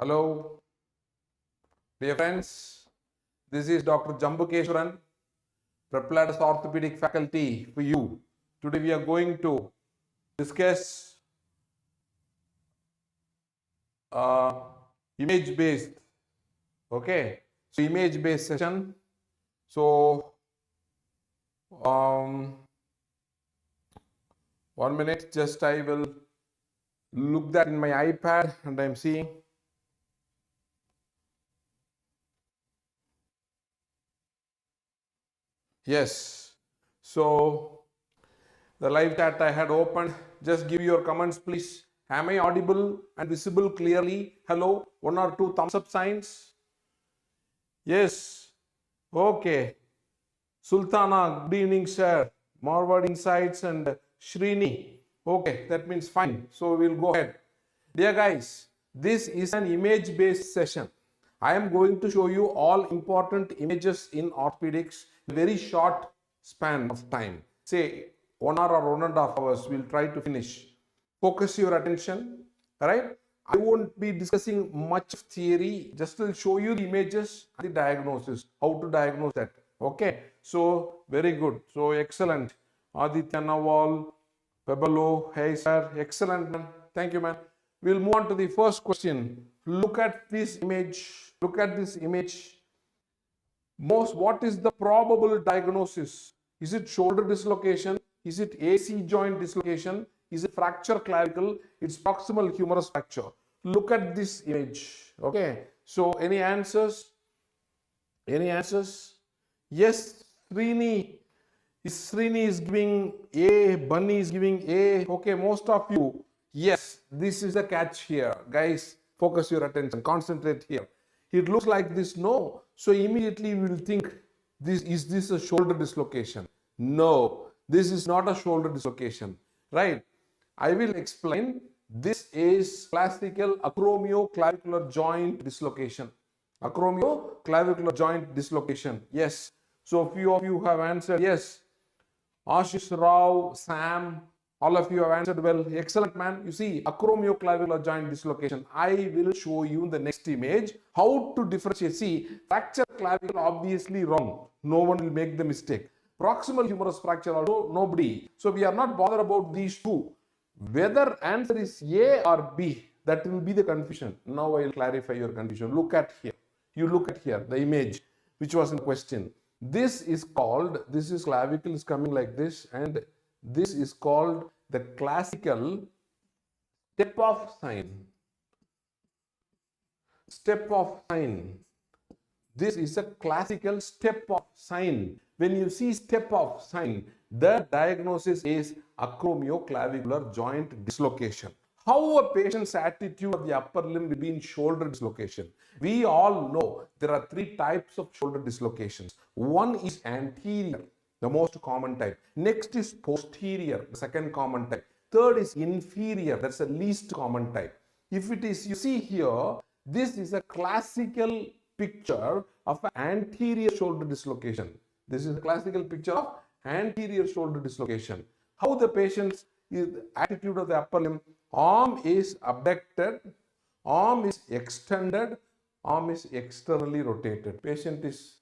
Hello, dear friends. This is Dr. Jambukeswaran, PrepLadder Orthopedic faculty for you. Today we are going to discuss image-based. Okay, so image-based session. So 1 minute, just I will look that in my iPad and I'm seeing. Yes, so the live chat I had opened, just give your comments please. Am I audible and visible clearly? Hello, 1 or 2 thumbs up signs. Yes, okay. Sultana, good evening sir. Marwad Insights and Srini. Okay, that means fine. So we'll go ahead. Dear guys, this is an image based session. I am going to show you all important images in orthopedics in a very short span of time. Say 1 hour or 1.5 hours, we'll try to finish. Focus your attention, right? I won't be discussing much theory, just will show you the images and the diagnosis, how to diagnose that. Okay, so very good. So excellent. Aditya Nawal, Pablo, hey sir, excellent man. Thank you man. We'll move on to the first question. Look at this image. Look at this image. What is the probable diagnosis? Is it shoulder dislocation? Is it AC joint dislocation? Is it fracture clavicle? It's proximal humerus fracture. Look at this image. Okay. So any answers? Any answers? Yes, Srini is giving A, Bunny is giving A. Okay, most of you. Yes, this is the catch here. Guys, focus your attention. Concentrate here. It looks like this, no. So immediately we will think, is this a shoulder dislocation? No, this is not a shoulder dislocation, right? I will explain. This is classical acromioclavicular joint dislocation. Acromioclavicular joint dislocation. Yes. So few of you have answered yes. Ashish Rao, Sam, all of you have answered well. Excellent man. You see, acromioclavicular joint dislocation. I will show you in the next image how to differentiate. See, fracture clavicle obviously wrong. No one will make the mistake. Proximal humerus fracture also nobody. So we are not bothered about these two. Whether answer is A or B, that will be the confusion. Now I will clarify your confusion. Look at here. You look at here, the image which was in question. This is clavicle is coming like this, and this is called the classical step-off sign. Step-off sign. This is a classical step-off sign. When you see step-off sign, the diagnosis is acromioclavicular joint dislocation. How a patient's attitude of the upper limb will be in shoulder dislocation? We all know there are 3 types of shoulder dislocations. One is anterior, the most common type. Next is posterior, the second common type. Third is inferior, that's the least common type. If it is, you see here, this is a classical picture of an anterior shoulder dislocation. This is a classical picture of anterior shoulder dislocation. How the patient's attitude of the upper limb, arm is abducted, arm is extended, arm is externally rotated. Patient is,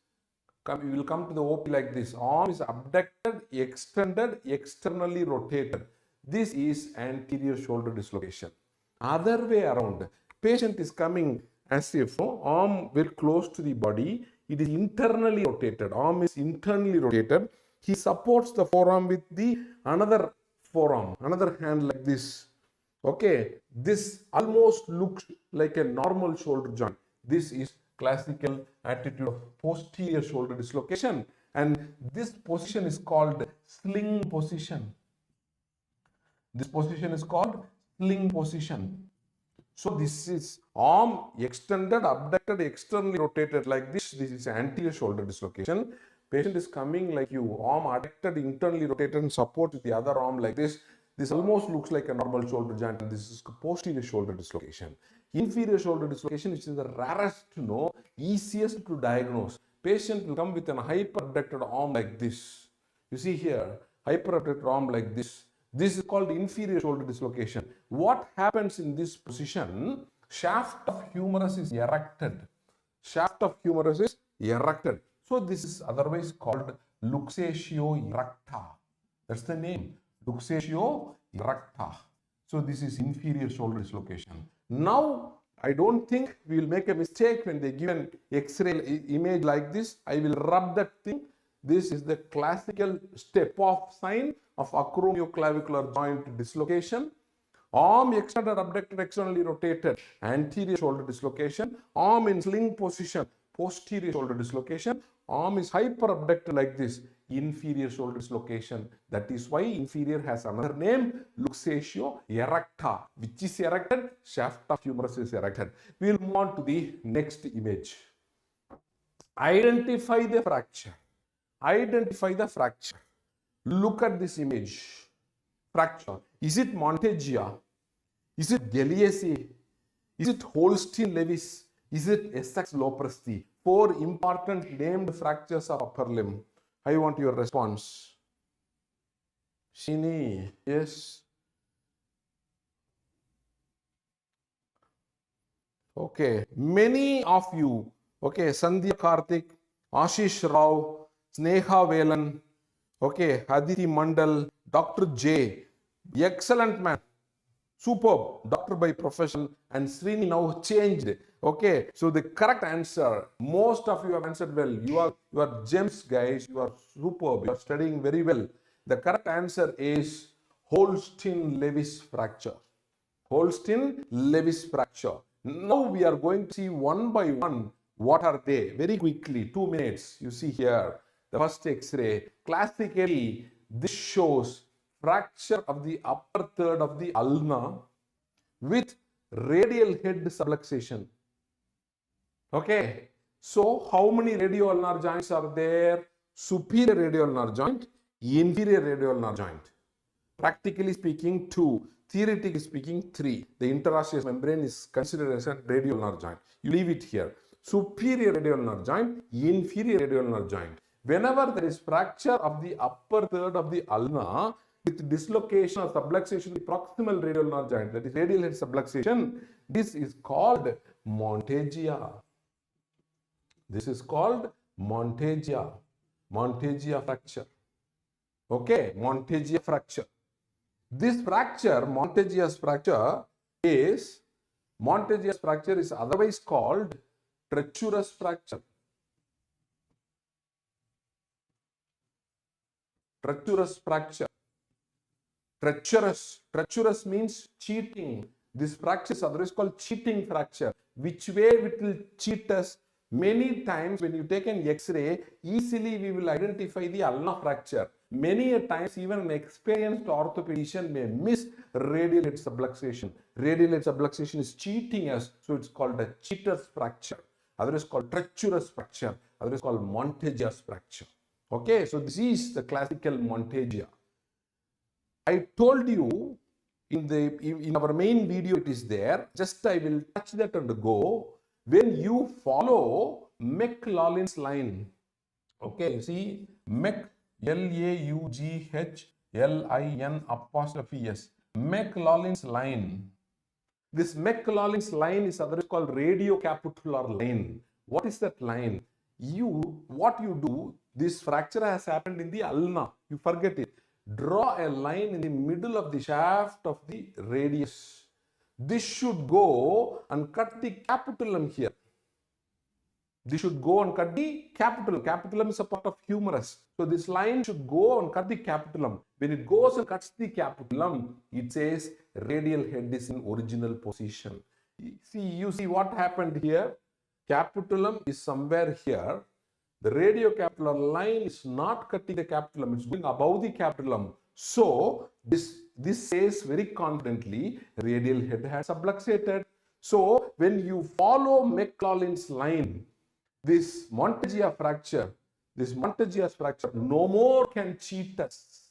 we will come to the OP like this. Arm is abducted, extended, externally rotated. This is anterior shoulder dislocation. Other way around, patient is coming as if arm very close to the body. It is internally rotated. Arm is internally rotated. He supports the forearm with the another forearm, another hand like this. Okay, this almost looks like a normal shoulder joint. This is classical attitude of posterior shoulder dislocation, and this position is called sling position. This position is called sling position. So this is arm extended, abducted, externally rotated like this. This is anterior shoulder dislocation. Patient is coming like you, arm abducted, internally rotated, and support with the other arm like this. This almost looks like a normal shoulder joint, and this is posterior shoulder dislocation. Inferior shoulder dislocation, which is the rarest to know, easiest to diagnose. Patient will come with an hyper-abducted arm like this. You see here, hyper-abducted arm like this. This is called inferior shoulder dislocation. What happens in this position? Shaft of humerus is erected. Shaft of humerus is erected. So this is otherwise called luxatio erecta. That's the name, luxatio erecta. So this is inferior shoulder dislocation. Now, I don't think we will make a mistake when they give an X-ray image like this. I will rub that thing. This is the classical step-off sign of acromioclavicular joint dislocation. Arm extended, abducted, externally rotated, anterior shoulder dislocation. Arm in sling position, posterior shoulder dislocation. Arm is hyper-abducted like this, inferior shoulder dislocation. That is why inferior has another name, luxatio erecta. Which is erected? Shaft of humerus is erected. We will move on to the next image. Identify the fracture. Identify the fracture. Look at this image. Fracture. Is it Monteggia? Is it Galeazzi? Is it Holstein-Lewis? Is it Essex-Lopresti? 4 important named fractures of upper limb. I want your response. Shini, yes. Okay, many of you, okay, Sandhya Karthik, Ashish Rao, Sneha Velan, okay, Aditi Mandal, Dr. J, excellent man, superb, doctor by profession, and Srini now changed. Okay, so the correct answer, most of you have answered well. You are gems, guys. You are superb. You are studying very well. The correct answer is Holstein-Lewis fracture. Holstein-Lewis fracture. Now we are going to see one by one what are they. Very quickly, 2 minutes. You see here the first X-ray. Classically, this shows fracture of the upper third of the ulna with radial head subluxation. Okay, so how many radioulnar joints are there? Superior radioulnar joint, inferior radioulnar joint. Practically speaking, 2. Theoretically speaking, 3. The interosseous membrane is considered as a radioulnar joint. You leave it here. Superior radioulnar joint, inferior radioulnar joint. Whenever there is fracture of the upper third of the ulna with dislocation or subluxation of the proximal radioulnar joint, that is radial head subluxation, this is called Monteggia. This is called Monteggia. Monteggia fracture. Okay, Monteggia fracture. This fracture, Monteggia's fracture is otherwise called treacherous fracture. Treacherous fracture. Treacherous means cheating. This fracture is otherwise called cheating fracture. Which way it will cheat us? Many times when you take an X-ray, easily we will identify the ulnar fracture. Many a times even an experienced orthopedician may miss radial head subluxation. Radial head subluxation is cheating us, so it's called a cheater's fracture. Otherwise called treacherous fracture. Otherwise called Monteggia's fracture. Okay, so this is the classical Monteggia. I told you in our main video it is there. Just I will touch that and go. When you follow McLaughlin's line, okay, see Laughlin', McLaughlin's line. This McLaughlin's line is otherwise called radiocapitular line. What is that line? What you do, this fracture has happened in the ulna. You forget it. Draw a line in the middle of the shaft of the radius. This should go and cut the capitulum here. This should go and cut the capitulum. Capitulum is a part of humerus. So this line should go and cut the capitulum. When it goes and cuts the capitulum, it says radial head is in original position. You see what happened here? Capitulum is somewhere here. The radiocapitular line is not cutting the capitulum. It's going above the capitulum. So this says very confidently radial head has subluxated. So when you follow McLaughlin's line, this Monteggia fracture, no more can cheat us.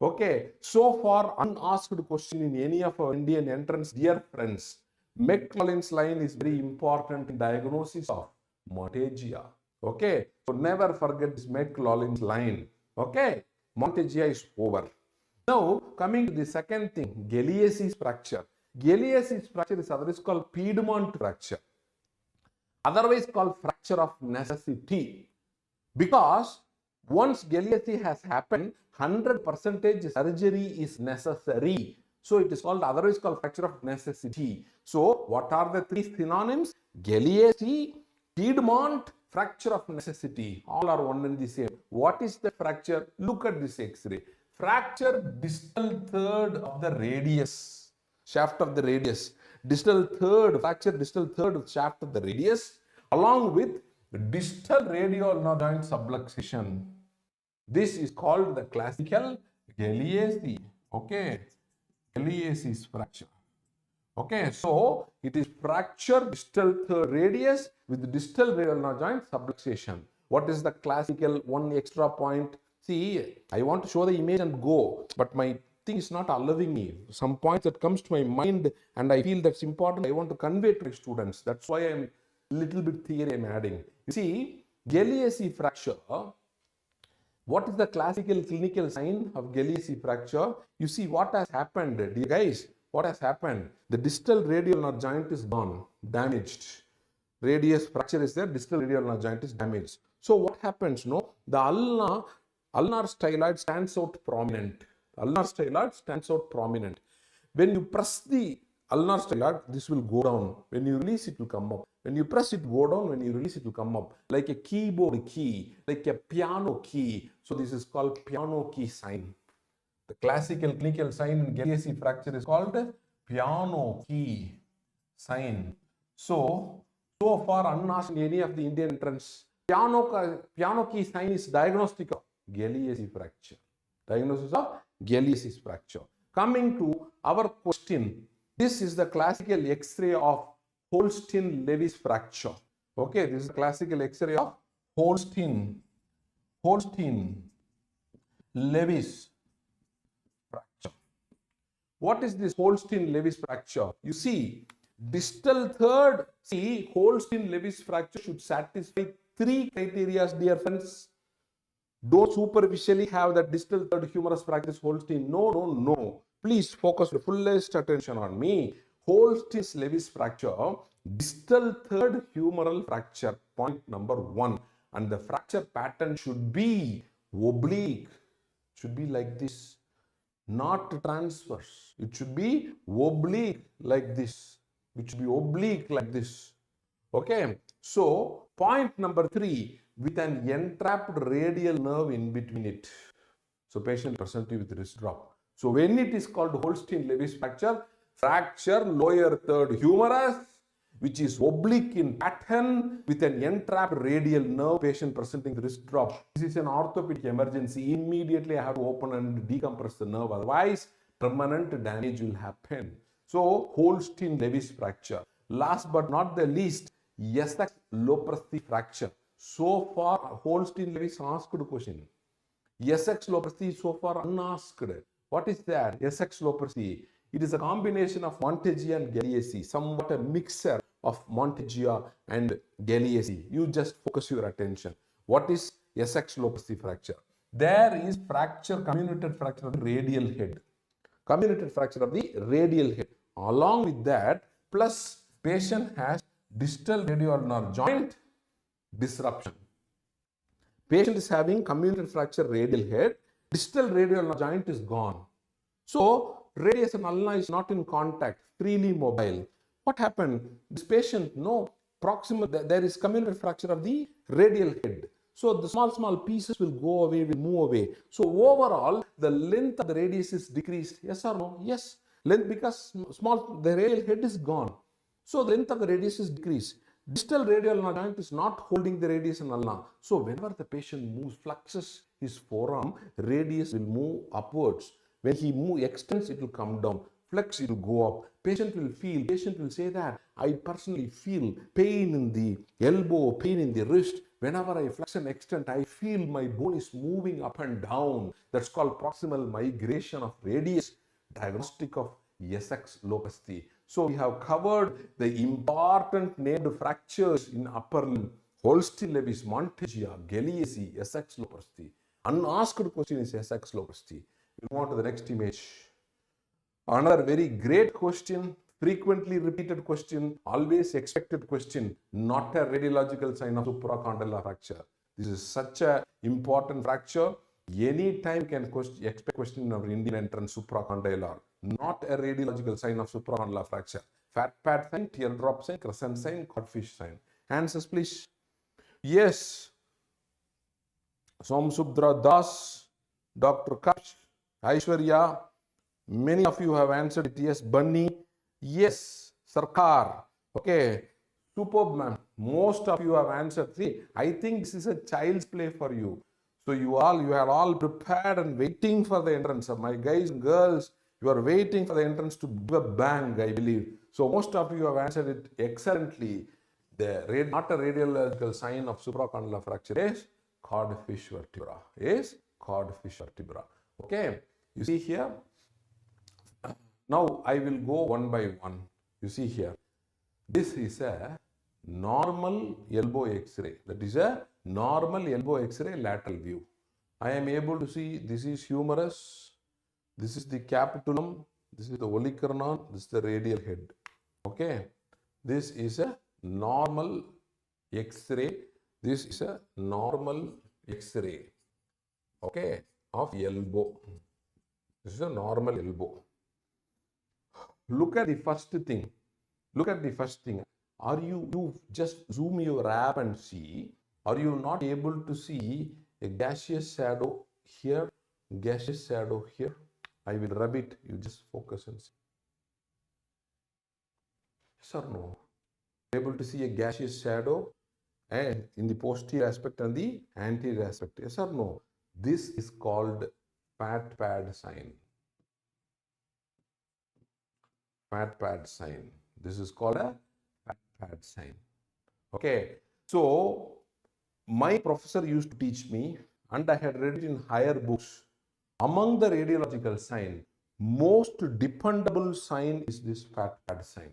Okay, so far unasked question in any of our Indian entrance, dear friends, McLaughlin's line is very important in diagnosis of Monteggia. Okay, so never forget this McLaughlin's line. Okay, Monteggia is over. Now coming to the second thing, Galeazzi's fracture. Scoliosis fracture is otherwise called Piedmont fracture, otherwise called fracture of necessity, because once scoliosis has happened, 100% surgery is necessary. So it is called, otherwise called fracture of necessity. So what are the three synonyms? Scoliosis, Piedmont, fracture of necessity. All are one and the same. What is the fracture? Look at this X-ray. Fracture distal third of the radius, shaft of the radius. Distal third, fracture distal third shaft of the radius, along with distal radial joint subluxation. This is called the classical scoliosis. Okay, scoliosis fracture. Okay, so it is fracture distal third radius with distal radial joint subluxation. What is the classical one extra point? See, I want to show the image and go, but my thing is not allowing me. Some points that comes to my mind and I feel that's important, I want to convey to my students. That's why I'm little bit theory I'm adding. You see, scoliosis fracture, what is the classical clinical sign of scoliosis fracture? You see what has happened, dear guys. What has happened? The distal radial nerve joint is gone, damaged. Radius fracture is there, distal radial nerve joint is damaged. So what happens? No, the ulnar styloid stands out prominent. Ulnar styloid stands out prominent. When you press the ulnar styloid, this will go down. When you release, it will come up. When you press it, go down. When you release, it will come up. Like a keyboard key, like a piano key. So this is called piano key sign. The classical clinical sign in scoliosis fracture is called piano key sign. So far unasked in any of the Indian entrance, piano key sign is diagnostic of scoliosis fracture. Diagnosis of scoliosis fracture. Coming to our question, this is the classical X-ray of Holstein-Lewis fracture. Okay, this is the classical X-ray of Holstein-Lewis fracture. What is this Holstein-Lewis fracture? You see, distal third, see, Holstein-Lewis fracture should satisfy three criteria, dear friends. Don't superficially have that distal third humerus fracture is Holstein. No. Please focus the fullest attention on me. Holstein-Lewis fracture, distal third humeral fracture, point number 1. And the fracture pattern should be oblique. Should be like this. Not transverse. It should be oblique like this. It should be oblique like this. Okay. So, point number 3, with an entrapped radial nerve in between it. So, patient presenting with wrist drop. So, when it is called Holstein-Lewis fracture, fracture lower third humerus, which is oblique in pattern with an entrapped radial nerve, patient presenting with wrist drop. This is an orthopedic emergency. Immediately I have to open and decompress the nerve. Otherwise, permanent damage will happen. So, Holstein-Lewis fracture. Last but not the least, Essex-Lopresti fracture. So far, Holstein-Lewis asked question. Essex-Lopresti so far unasked. What is that? Essex-Lopresti. It is a combination of Monteggia and scoliosis, somewhat a mixture of Monteggia and scoliosis. You just focus your attention. What is Essex-Lopresti fracture? There is comminuted fracture of the radial head. Comminuted fracture of the radial head. Along with that, plus patient has distal radial nerve joint disruption. Patient is having comminuted fracture radial head, distal radial nerve joint is gone. So, radius and ulna is not in contact, freely mobile. What happened? This patient, proximal, there is comminuted fracture of the radial head. So, the small pieces will go away, will move away. So, overall, the length of the radius is decreased. Yes or no? Yes. Length, because the radial head is gone. So, the length of the radius is decreased. Distal radial nerve joint is not holding the radius and ulna. So, whenever the patient moves, flexes his forearm, radius will move upwards. When he extends, it will come down. Flex, it will go up. Patient will say that I personally feel pain in the elbow, pain in the wrist. Whenever I flex and extend, I feel my bone is moving up and down. That's called proximal migration of radius, diagnostic of Essex-Lopresti. So we have covered the important named fractures in upper limb: Holstein-Lewis, Monteggia, scoliosis, Essex-Lopresti. Unasked question is Essex-Lopresti. We move on to the next image. Another very great question frequently repeated question, always expected question, not a radiological sign of supracondylar fracture. This is such a important fracture. Anytime can expect question in our Indian entrance supracondylar, not a radiological sign of supracondylar fracture. Fat pad sign, teardrop sign, crescent sign, codfish sign. Answers please. Yes. Somsubdra Das, Dr. Kapsh, Aishwarya, many of you have answered it. Yes. Bunny, yes. Sarkar, okay. Superb, ma'am. Most of you have answered. See, I think this is a child's play for you. So you are all prepared and waiting for the entrance. My guys and girls, you are waiting for the entrance to give a bang, I believe. So most of you have answered it excellently. Not a radiological sign of supracondylar fracture is codfish vertebra. Is codfish vertebra. Okay. You see here. Now I will go one by one. You see here. This is a normal elbow X-ray. That is a normal elbow X-ray lateral view. I am able to see this is humerus. This is the capitulum. This is the olecranon. This is the radial head. Okay. This is a normal X-ray. This is a normal X-ray. Okay. Of elbow. This is a normal elbow. Look at the first thing. Look at the first thing. Are you just zoom your app and see? Are you not able to see a gaseous shadow here, gaseous shadow here? I will rub it. You just focus and see. Yes or no? Able to see a gaseous shadow and in the posterior aspect and the anterior aspect. Yes or no? This is called fat pad sign. Fat pad sign. This is called a fat pad sign. Okay. So my professor used to teach me, and I had read it in higher books. Among the radiological sign, most dependable sign is this fat pad sign.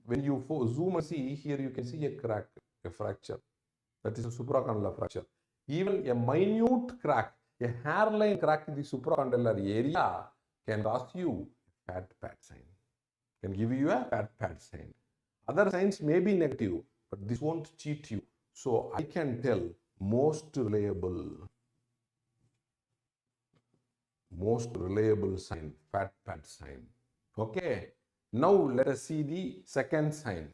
When you zoom and see, here you can see a crack, a fracture. That is a supracondylar fracture. Even a minute crack, a hairline crack in the supracondylar area can cause you fat pad sign. Can give you a fat pad sign. Other signs may be negative, but this won't cheat you. So I can tell most reliable sign, fat pad sign. Okay. Now let us see the second sign.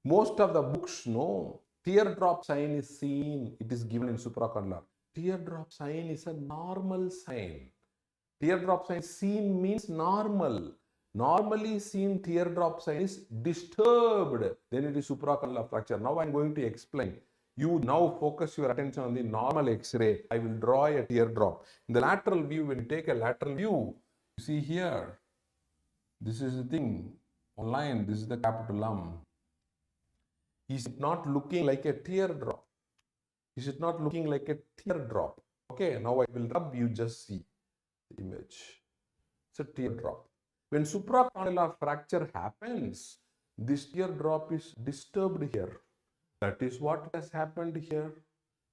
Most of the books know teardrop sign is seen. It is given in supracondylar. Teardrop sign is a normal sign. Teardrop sign seen means normal. Normally seen teardrop sign is disturbed. Then it is supracondylar fracture. Now I am going to explain. You now focus your attention on the normal X-ray. I will draw a teardrop. In the lateral view, when you take a lateral view, you see here, this is the thing, online, this is the capitulum. Is it not looking like a teardrop? Is it not looking like a teardrop? Okay, now I will rub, you just see the image. It's a teardrop. When supracondylar fracture happens, this teardrop is disturbed here. That is what has happened here.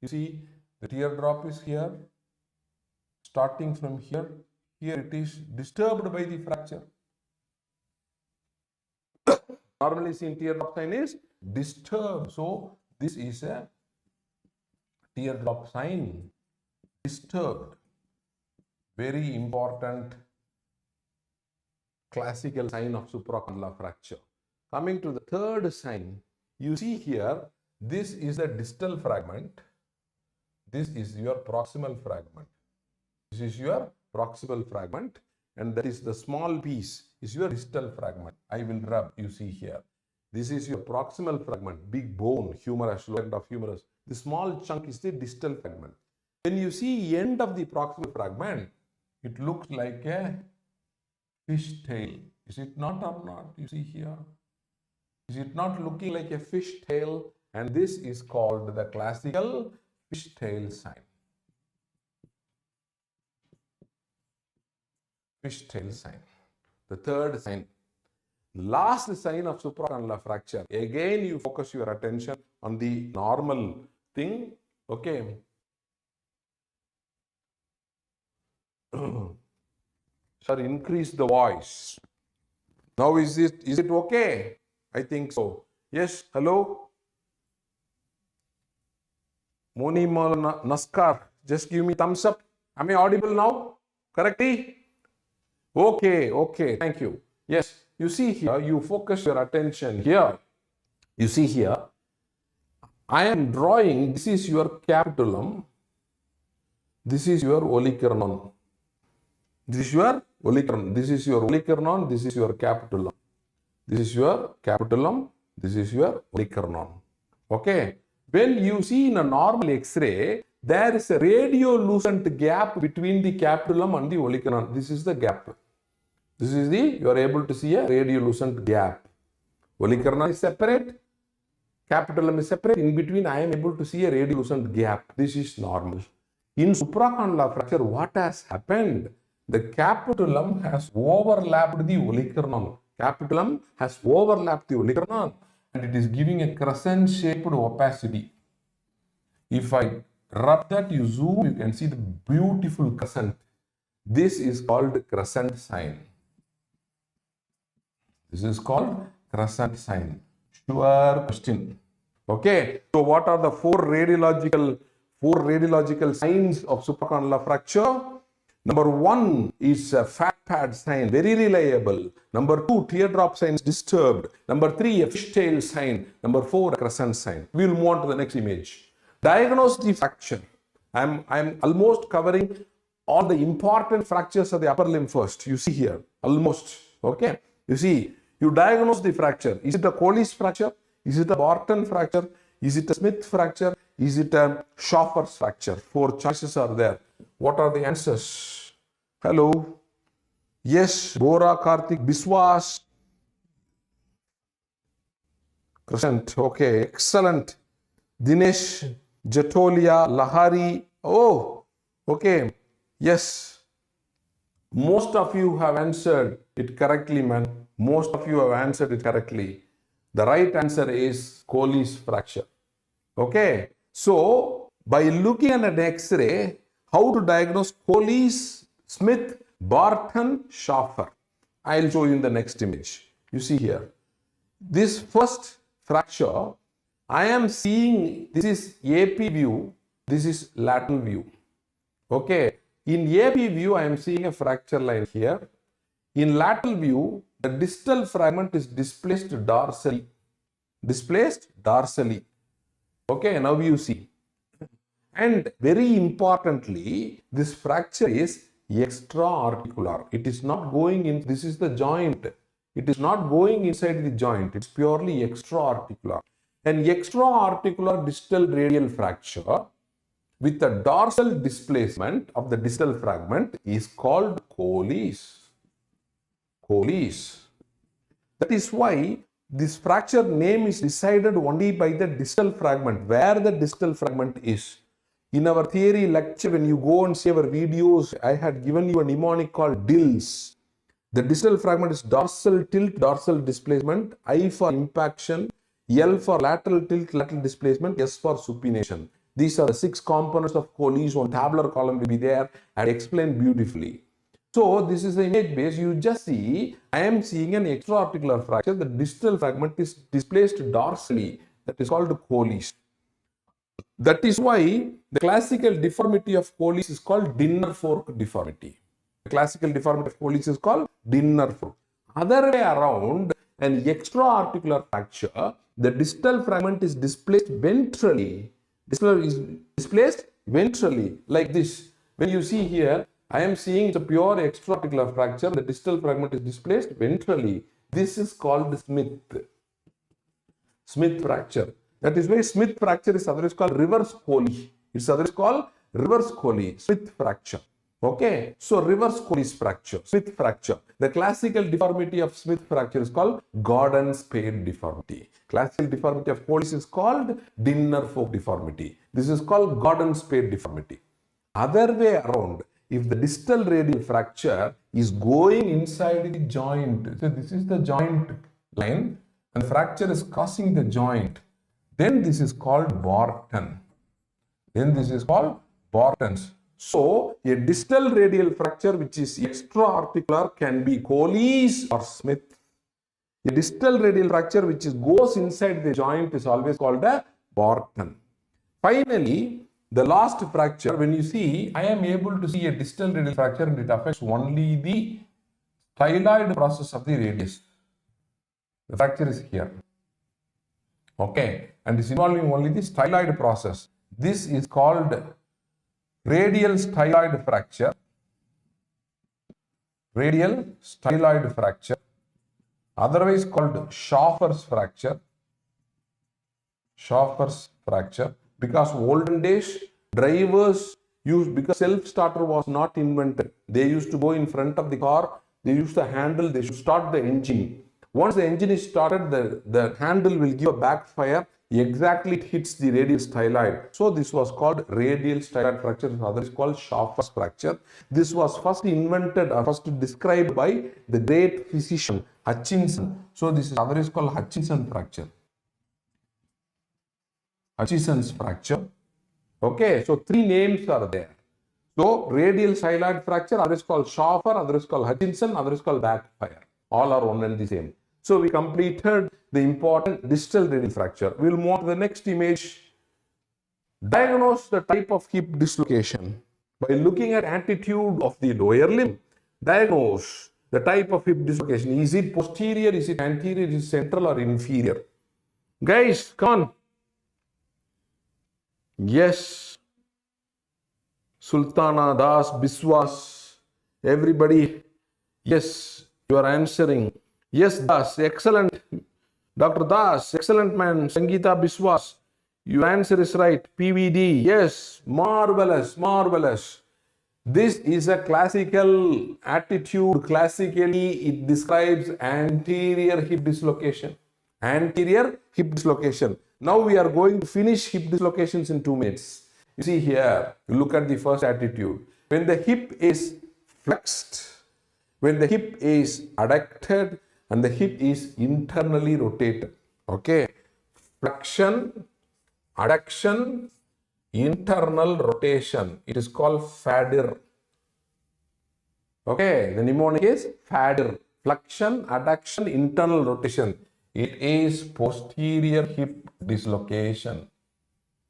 You see, the teardrop is here. Starting from here, here it is disturbed by the fracture. Normally seen teardrop sign is disturbed. So this is a teardrop sign, disturbed. Very important classical sign of supracondylar fracture. Coming to the third sign, you see here, this is a distal fragment. This is your proximal fragment. This is your proximal fragment, and that is the small piece is your distal fragment. I will rub, you see here. This is your proximal fragment, big bone, humerus, lower end of humerus. The small chunk is the distal fragment. When you see end of the proximal fragment, it looks like a fish tail. Is it not or not? You see here. Is it not looking like a fish tail? And this is called the classical fish tail sign. Fish tail sign. The third sign. Last sign of supracondylar fracture. Again, you focus your attention on the normal thing. Okay. Sorry, increase the voice. Now is it okay? I think so. Yes, hello? Moni Naskar, just give me thumbs up. Am I audible now? Correctly? Okay, thank you. Yes, you see here, you focus your attention here. You see here, I am drawing, this is your capitulum, this is your olecranon. This is your olecranon, this is your olecranon, this is your capitulum. This is your capitulum, this is your olecranon. Okay? When you see in a normal X-ray, there is a radiolucent gap between the capitulum and the olecranon. This is the gap. This is you are able to see a radiolucent gap. Olecranon is separate, capitulum is separate. In between, I am able to see a radiolucent gap. This is normal. In supracondylar fracture, what has happened? The capitulum has overlapped the olecranon. Capitulum has overlapped the olecranon and it is giving a crescent-shaped opacity. If I rub that, you zoom, you can see the beautiful crescent. This is called crescent sign. This is called crescent sign. Sure question. Okay. So what are the four radiological signs of supracondylar fracture? Number one is a fat pad sign, very reliable. Number two, teardrop sign is disturbed. Number three, a fishtail sign. Number four, a crescent sign. We will move on to the next image. Diagnose the fracture. I'm almost covering all the important fractures of the upper limb first. You see here, almost. Okay. You see, you diagnose the fracture. Is it a Colles fracture? Is it a Barton fracture? Is it a Smith fracture? Is it a Schaffer's fracture? Four choices are there. What are the answers? Hello. Yes, Bora, Karthik, Biswas. Crescent. Okay, excellent. Dinesh, Jatolia, Lahari. Oh, okay. Yes. Most of you have answered it correctly, man. Most of you have answered it correctly. The right answer is Colles fracture. Okay. So, by looking at an X-ray, how to diagnose Colles, Smith, Barton, Schaffer? I'll show you in the next image. You see here. This first fracture, I am seeing, this is AP view, this is lateral view. Okay. In AP view, I am seeing a fracture line here. In lateral view, the distal fragment is displaced dorsally. Displaced dorsally. Okay, now you see. And very importantly, this fracture is extra-articular. It is not going in, this is the joint. It is not going inside the joint. It's purely extra-articular. An extra-articular distal radial fracture with a dorsal displacement of the distal fragment is called Colles. Colles. That is why this fracture name is decided only by the distal fragment, where the distal fragment is. In our theory lecture, when you go and see our videos, I had given you a mnemonic called DILS. The distal fragment is dorsal tilt, dorsal displacement, I for impaction, L for lateral tilt, lateral displacement, S for supination. These are the 6 components of Colles. One tabular column will be there and explained beautifully. So this is the image base. You just see, I am seeing an extra-articular fracture. The distal fragment is displaced dorsally. That is called Colles. That is why the classical deformity of Colles is called dinner fork deformity. The classical deformity of Colles is called dinner fork. Other way around, an extra-articular fracture, the distal fragment is displaced ventrally. Distal is displaced ventrally, like this. When you see here, I am seeing it's a pure extra-articular fracture. The distal fragment is displaced ventrally. This is called Smith fracture. That is why Smith fracture is otherwise called reverse Colles. It's otherwise called reverse Colles, Smith fracture. Okay, so reverse Colles fracture, Smith fracture. The classical deformity of Smith fracture is called Gordon spade deformity. Classical deformity of Colles is called dinner fork deformity. This is called Gordon spade deformity. Other way around, if the distal radial fracture is going inside the joint, so this is the joint line and fracture is crossing the joint, then this is called Barton. Then this is called Barton's. So, a distal radial fracture which is extra-articular can be Colles or Smith. A distal radial fracture which goes inside the joint is always called a Barton. Finally, the last fracture, when you see, I am able to see a distal radial fracture and it affects only the styloid process of the radius. The fracture is here. Okay, and it's involving only the styloid process. This is called radial styloid fracture. Radial styloid fracture, otherwise called Schaffer's fracture. Schaffer's fracture, because olden days drivers used, because self-starter was not invented, they used to go in front of the car, they used the handle, they should start the engine. Once the engine is started, the handle will give a backfire, exactly it hits the radial styloid. So this was called radial styloid fracture, otherwise called Schaffer's fracture. This was first invented or first described by the great physician Hutchinson. So this is otherwise called Hutchinson fracture. Hutchinson's fracture. Okay, so three names are there. So radial styloid fracture, otherwise called Schaffer, otherwise called Hutchinson, otherwise called backfire. All are one and the same. So we completed the important distal radial fracture. We will move on to the next image. Diagnose the type of hip dislocation by looking at attitude of the lower limb. Diagnose the type of hip dislocation. Is it posterior, is it anterior, is it central or inferior? Guys, come on. Yes. Sultana, Das, Biswas, everybody. Yes, you are answering. Yes, Das, excellent. Dr. Das, excellent man. Sangeeta Biswas, your answer is right. PVD, yes, marvelous, marvelous. This is a classical attitude. Classically, it describes anterior hip dislocation. Anterior hip dislocation. Now we are going to finish hip dislocations in 2 minutes. You see here, you look at the first attitude. When the hip is flexed, when the hip is adducted, and the hip is internally rotated. Okay. Flexion, adduction, internal rotation. It is called FADR. Okay. The mnemonic is FADR. Flexion, adduction, internal rotation. It is posterior hip dislocation.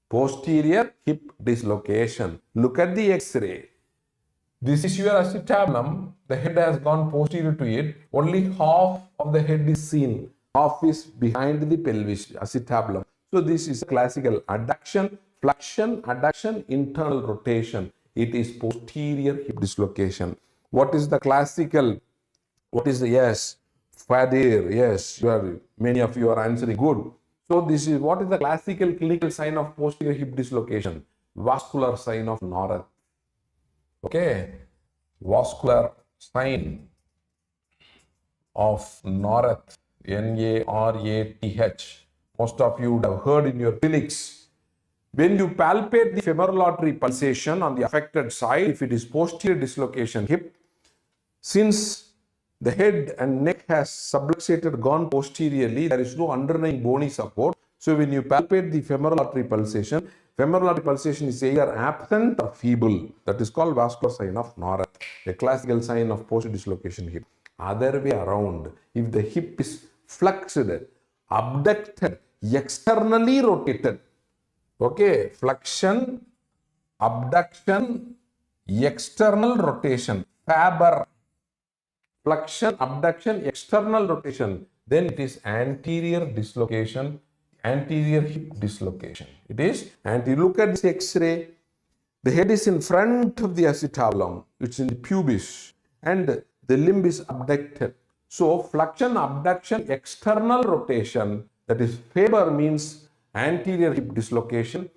Posterior hip dislocation. Look at the X-ray. This is your acetabulum. The head has gone posterior to it. Only half of the head is seen. Half is behind the pelvis, acetabulum. So this is classical adduction, flexion, adduction, internal rotation. It is posterior hip dislocation. What is the classical? What is the, yes, FADR? Yes, many of you are answering good. So this is, what is the classical clinical sign of posterior hip dislocation? Vascular sign of Norath. Okay, vascular sign of Norath, N-A-R-A-T-H. Most of you would have heard in your clinics. When you palpate the femoral artery pulsation on the affected side, if it is posterior dislocation hip, since the head and neck has subluxated, gone posteriorly, there is no underlying bony support. So when you palpate the femoral artery pulsation is either absent or feeble. That is called vascular sign of Norath, a classical sign of posterior dislocation hip. Other way around, if the hip is flexed, abducted, externally rotated, okay, flexion, abduction, external rotation, FABR, flexion, abduction, external rotation, then it is anterior dislocation, anterior hip dislocation. It is, and you look at this X-ray, the head is in front of the acetabulum, it's in the pubis, and the limb is abducted. So flexion, abduction, external rotation, that is FABR means anterior hip dislocation,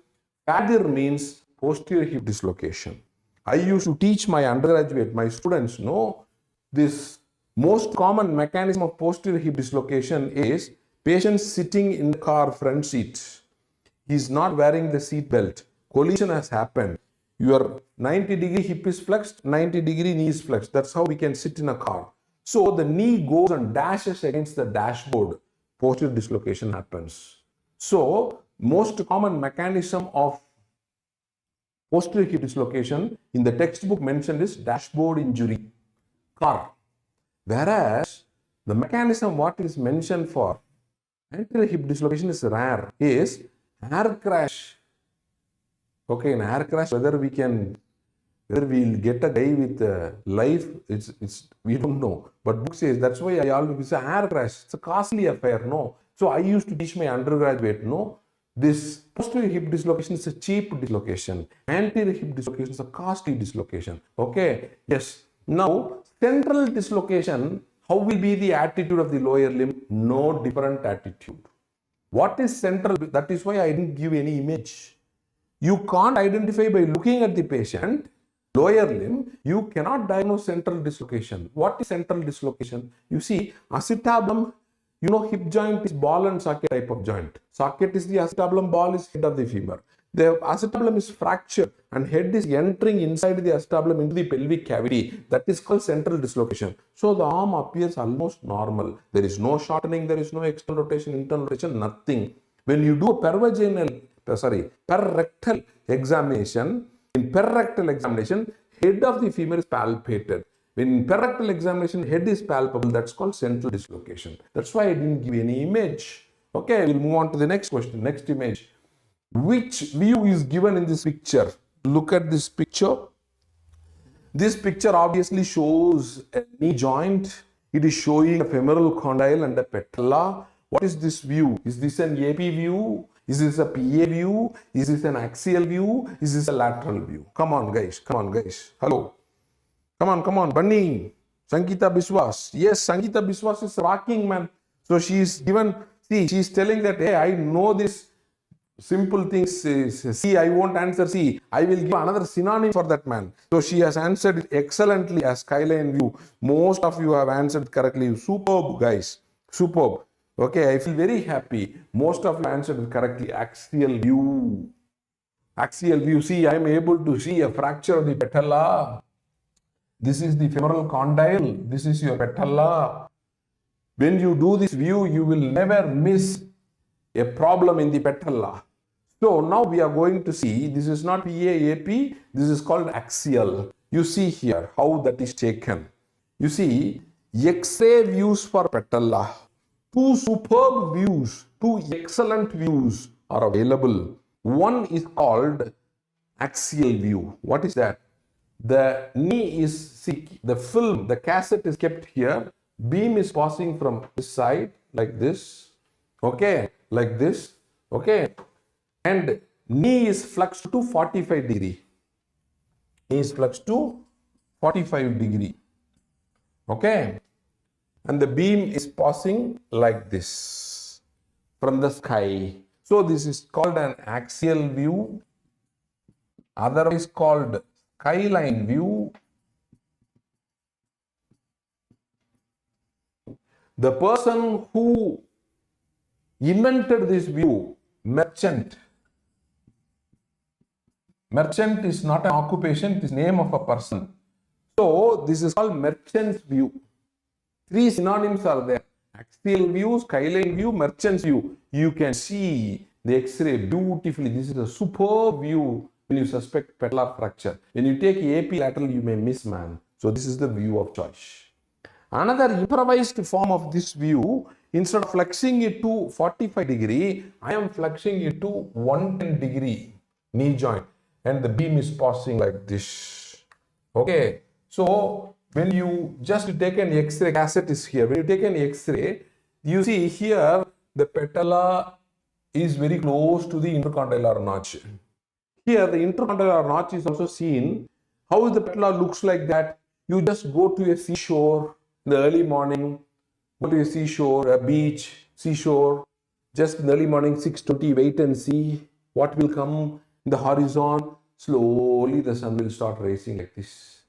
FADR means posterior hip dislocation. I used to teach my undergraduate, my students know this most common mechanism of posterior hip dislocation is patient sitting in the car front seat. He is not wearing the seat belt. Collision has happened. Your 90-degree hip is flexed, 90-degree knee is flexed. That's how we can sit in a car. So the knee goes and dashes against the dashboard. Posterior dislocation happens. So most common mechanism of posterior hip dislocation in the textbook mentioned is dashboard injury, car. Whereas The mechanism what is mentioned for anterior hip dislocation is rare, is air crash. Okay, in air crash, whether we'll get a guy with life, it's we don't know. But book says, that's why I always say air crash. It's a costly affair, no. So I used to teach my undergraduate, no. This posterior hip dislocation is a cheap dislocation. Anterior hip dislocation is a costly dislocation. Okay, yes. Now, central dislocation, how will be the attitude of the lower limb? No different attitude. What is central? That is why I didn't give any image. You can't identify by looking at the patient, lower limb, you cannot diagnose central dislocation. What is central dislocation? You see, acetabulum, you know, hip joint is ball and socket type of joint. Socket is the acetabulum, ball is head of the femur. The acetabulum is fractured and head is entering inside the acetabulum into the pelvic cavity. That is called central dislocation. So the arm appears almost normal. There is no shortening, there is no external rotation, internal rotation, nothing. When you do a perrectal examination, in perrectal examination, head of the femur is palpated. When in perrectal examination, head is palpable, that's called central dislocation. That's why I didn't give any image. Okay, we'll move on to the next question, next image. Which view is given in this picture? Look at this picture. This picture obviously shows a knee joint. It is showing a femoral condyle and a patella. What is this view? Is this an AP view? Is this a PA view? Is this an axial view? Is this a lateral view? Come on guys, Hello. Come on, Bunny. Sangeeta Biswas. Yes, Sangeeta Biswas is rocking, man. So she is given, see, she is telling that, hey, I know this simple things. See, I won't answer C. I will give another synonym for that, man. So she has answered it excellently as skyline view. Most of you have answered correctly. Superb, guys. Superb. Okay, I feel very happy. Most of you answered it correctly. Axial view. Axial view. See, I am able to see a fracture of the patella. This is the femoral condyle. This is your patella. When you do this view, you will never miss a problem in the patella. So now we are going to see, this is not PAAP, this is called axial. You see here how that is taken. You see, X-ray views for patella. Two superb views, two excellent views are available. One is called axial view. What is that? The knee is, see, the film, the cassette is kept here. Beam is passing from this side like this. Okay, like this. Okay. And knee is flexed to 45 degree. Knee is flexed to 45 degree. Okay. And the beam is passing like this from the sky. So this is called an axial view, otherwise called skyline view. The person who invented this view, merchant. Merchant is not an occupation, it is name of a person. So this is called merchant's view. Three synonyms are there. Axial view, skyline view, merchant's view. You can see the X-ray beautifully. This is a superb view when you suspect patellar fracture. When you take AP lateral, you may miss, man. So this is the view of choice. Another improvised form of this view, instead of flexing it to 45 degree, I am flexing it to 110 degree knee joint. And the beam is passing like this. Okay. So when you just take an X-ray, cassette is here. When you take an X-ray, you see here the patella is very close to the intercondylar notch. Here the intercondylar notch is also seen. How the patella looks like that? You just go to a seashore in the early morning, go to a seashore, a beach, seashore, just in the early morning, 6:20, wait and see what will come in the horizon. Slowly the sun will start rising like this.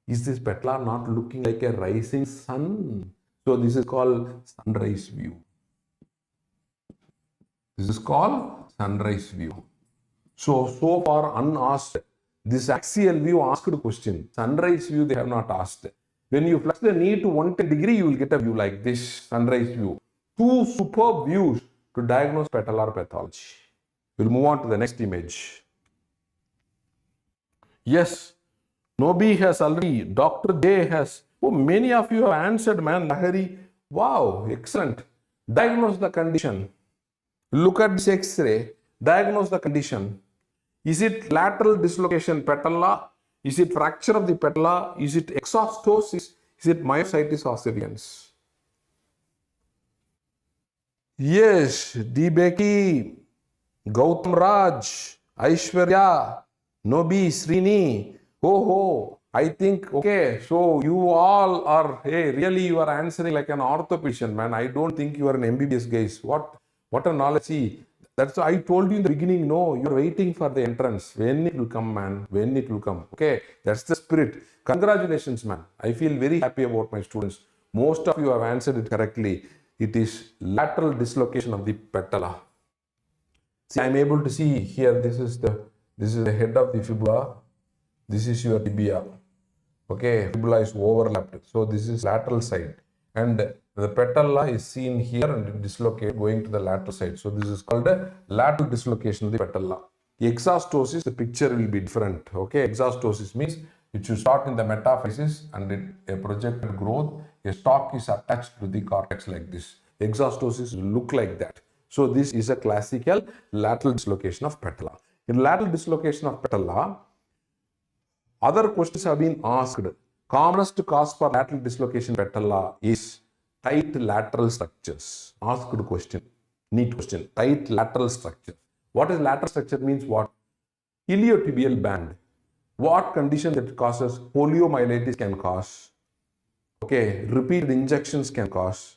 Is this patella not looking like a rising sun? So this is called sunrise view. This is called sunrise view. So far unasked. This axial view asked a question. Sunrise view they have not asked. When you flex the knee to 110 degree, you will get a view like this, sunrise view. Two superb views to diagnose patellar pathology. We'll move on to the next image. Yes, Nobi has already, Dr. J has Oh, many of you have answered, man. Lahari, wow, excellent. Diagnose the condition. Look at this X-ray. Diagnose the condition. Is it lateral dislocation patella? Is it fracture of the patella? Is it exostosis? Is it myositis ossificans? Yes, D. Becky, Gautam Raj, Aishwarya, Nobi, Srini. Oh, I think, okay, so you all are, hey, really you are answering like an orthopedician, man. I don't think you are an MBBS guys. What a knowledge. See, that's why I told you in the beginning, no, you're waiting for the entrance. When it will come, man, when it will come. Okay, that's the spirit. Congratulations, man. I feel very happy about my students. Most of you have answered it correctly. It is lateral dislocation of the patella. See, I'm able to see here, this is the head of the fibula. This is your tibia. Okay, fibula is overlapped. So this is lateral side. And the patella is seen here and dislocate going to the lateral side. So this is called a lateral dislocation of the patella. Exostosis, the picture will be different. Okay, exostosis means it should start in the metaphysis and a projected growth. A stalk is attached to the cortex like this. Exostosis will look like that. So this is a classical lateral dislocation of patella. In lateral dislocation of patella, other questions have been asked. Commonest cause for lateral dislocation patella is tight lateral structures. Asked question, NEET question, tight lateral structure. What is lateral structure means what? Iliotibial band. What condition that causes? Poliomyelitis can cause. Okay, repeated injections can cause.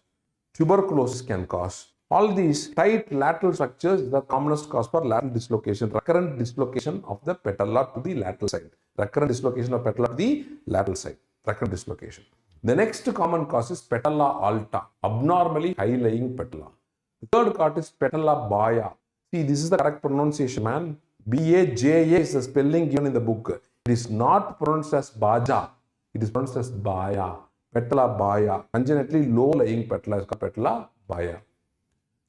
Tuberculosis can cause. All these tight lateral structures is the commonest cause for lateral dislocation, recurrent dislocation of the patella to the lateral side. Recurrent dislocation of patella to the lateral side. Recurrent dislocation. The next common cause is patella alta, abnormally high-lying patella. The third cause is patella baya. See, this is the correct pronunciation, man. B-A-J-A is the spelling given in the book. It is not pronounced as baja. It is pronounced as baya. Patella baya. Congenitally low-lying patella is called patella baya.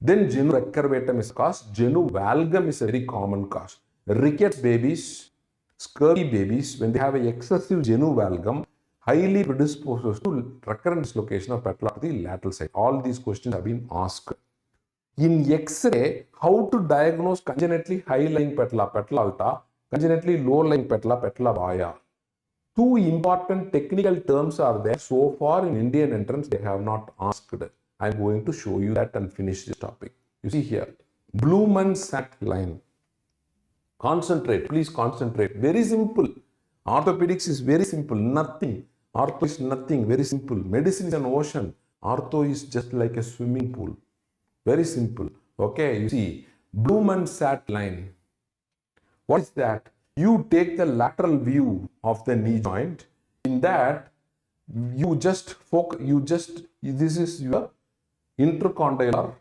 Then genu recurvatum is caused. Genu valgum is a very common cause. Rickets babies, scurvy babies, when they have an excessive genu valgum, highly predisposed to recurrent dislocation of patella to the lateral side. All these questions have been asked. In X-ray, how to diagnose congenitally high-lying patella, patella alta, congenitally low-lying patella, patella baya. Two important technical terms are there. So far in Indian entrance, they have not asked. I'm going to show you that and finish this topic. You see here, Blumen-Satt line. Concentrate, please concentrate. Very simple. Orthopedics is very simple. Nothing. Ortho is nothing. Very simple. Medicine is an ocean. Ortho is just like a swimming pool. Very simple. Okay, you see, Blumen-Satt line. What is that? You take the lateral view of the knee joint. In that, you just focus, this is your intercondylar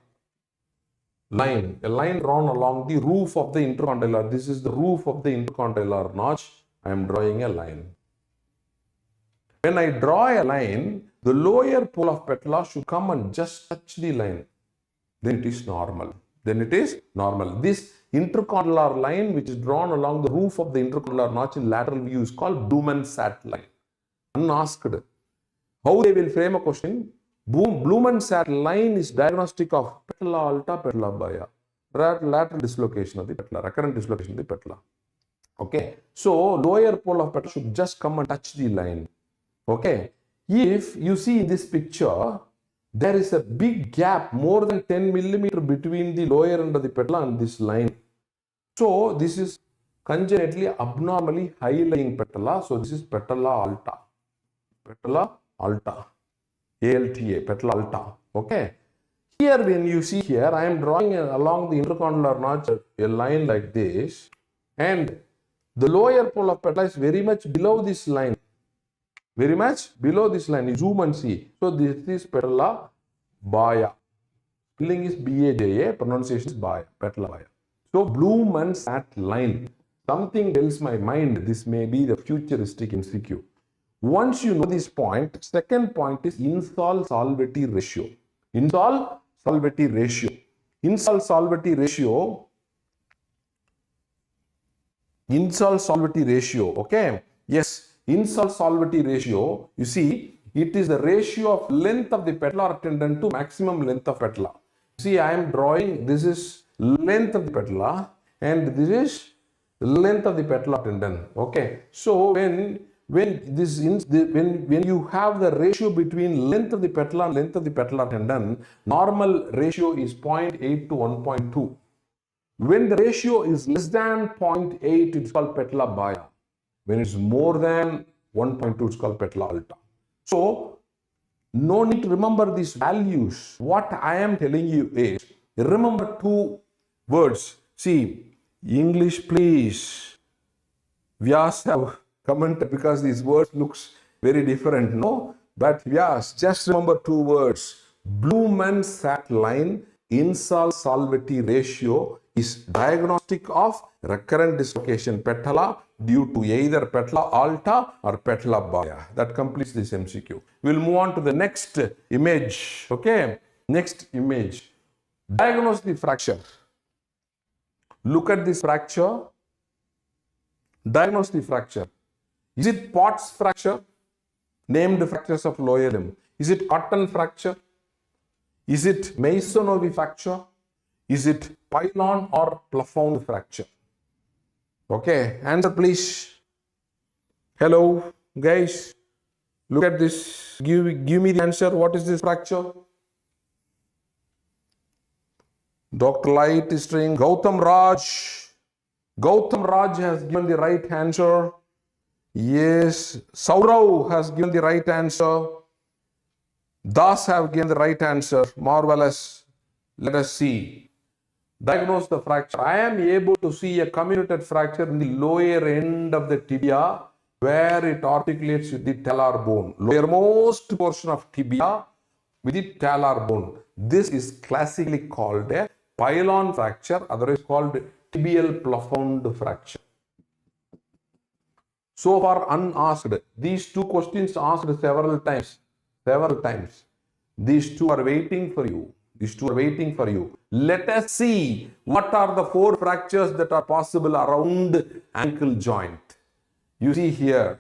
line, a line drawn along the roof of the intercondylar. This is the roof of the intercondylar notch. I am drawing a line. When I draw a line, the lower pole of patella should come and just touch the line. Then it is normal. This intercondylar line, which is drawn along the roof of the intercondylar notch in lateral view, is called Blumen-Satt line. Unasked. How they will frame a question? Blumen-Satt line is diagnostic of patella alta, patella baya, lateral dislocation of the patella, recurrent dislocation of the patella. Okay, so lower pole of patella should just come and touch the line. Okay, if you see in this picture, there is a big gap, more than 10 millimeter between the lower end of the patella and this line. So this is congenitally abnormally high-lying patella. So this is patella alta. Patella alta. ALTA, patella alta. Okay. Here, when you see here, I am drawing along the intercondylar notch a line like this, and the lower pole of patella is very much below this line. Very much below this line. You zoom and see. So this is patella baya. Spelling is B-A-J-A, pronunciation is baya, patella baya. So Blumen-Satt line. Something tells my mind this may be the futuristic MCQ. Once you know this point, second point is insol-solvity ratio. Insol-solvity ratio. Insol-solvity ratio. Insol-solvity ratio. Okay. Yes. Insol-solvity ratio. You see, It is the ratio of length of the patellar tendon to maximum length of patella. See, I am drawing, this is length of the patella and this is length of the patellar tendon. Okay. So when you have the ratio between length of the patella and length of the patellar tendon, normal ratio is 0.8 to 1.2. When the ratio is less than 0.8, it's called patella baya. When it's more than 1.2, it's called patella alta. So, no need to remember these values. What I am telling you is, remember two words. See, English please. Vyas have commented because these words looks very different. No, but Vyas, just remember two words. Blumen-Sat line insol-solvity ratio is diagnostic of recurrent dislocation patella due to either patella alta or patella baya. That completes this MCQ. We'll move on to the next image. Okay, next image. Diagnose the fracture. Look at this fracture. Diagnose the fracture. Is it Potts fracture? Named fractures of lower limb. Is it cotton fracture? Is it Masonovi fracture? Is it pylon or plafond fracture? Okay, answer please. Hello, guys. Look at this. Give me the answer. What is this fracture? Dr. Light is saying Gautam Raj. Gautam Raj has given the right answer. Yes, Saurav has given the right answer. Das have given the right answer. Marvelous. Let us see. Diagnose the fracture. I am able to see a comminuted fracture in the lower end of the tibia where it articulates with the talar bone. Lowermost portion of tibia with the talar bone. This is classically called a pylon fracture, otherwise called tibial plafond fracture. So far unasked. These two questions asked several times. These two are waiting for you. Let us see what are the four fractures that are possible around ankle joint. You see here,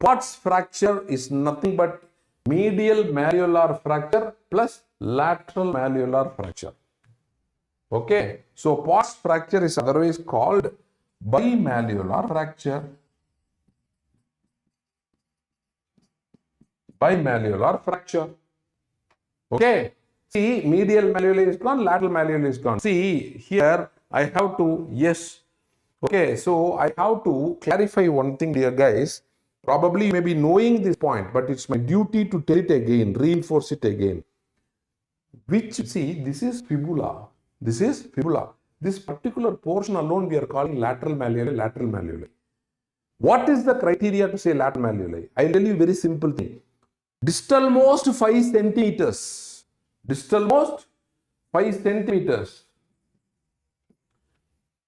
Potts fracture is nothing but medial malleolar fracture plus lateral malleolar fracture. Okay, so Potts fracture is otherwise called bimalleolar fracture. Bimalleolar fracture. Okay, see, medial malleolus is gone, lateral malleolus is gone. See, here I have to, yes. Okay, so I have to clarify one thing, dear guys. Probably you may be knowing this point, but it's my duty to tell it again, reinforce it again. See, this is fibula. This particular portion alone we are calling lateral malleoli. What is the criteria to say lateral malleoli? I'll tell you a very simple thing. Distal most 5 centimeters.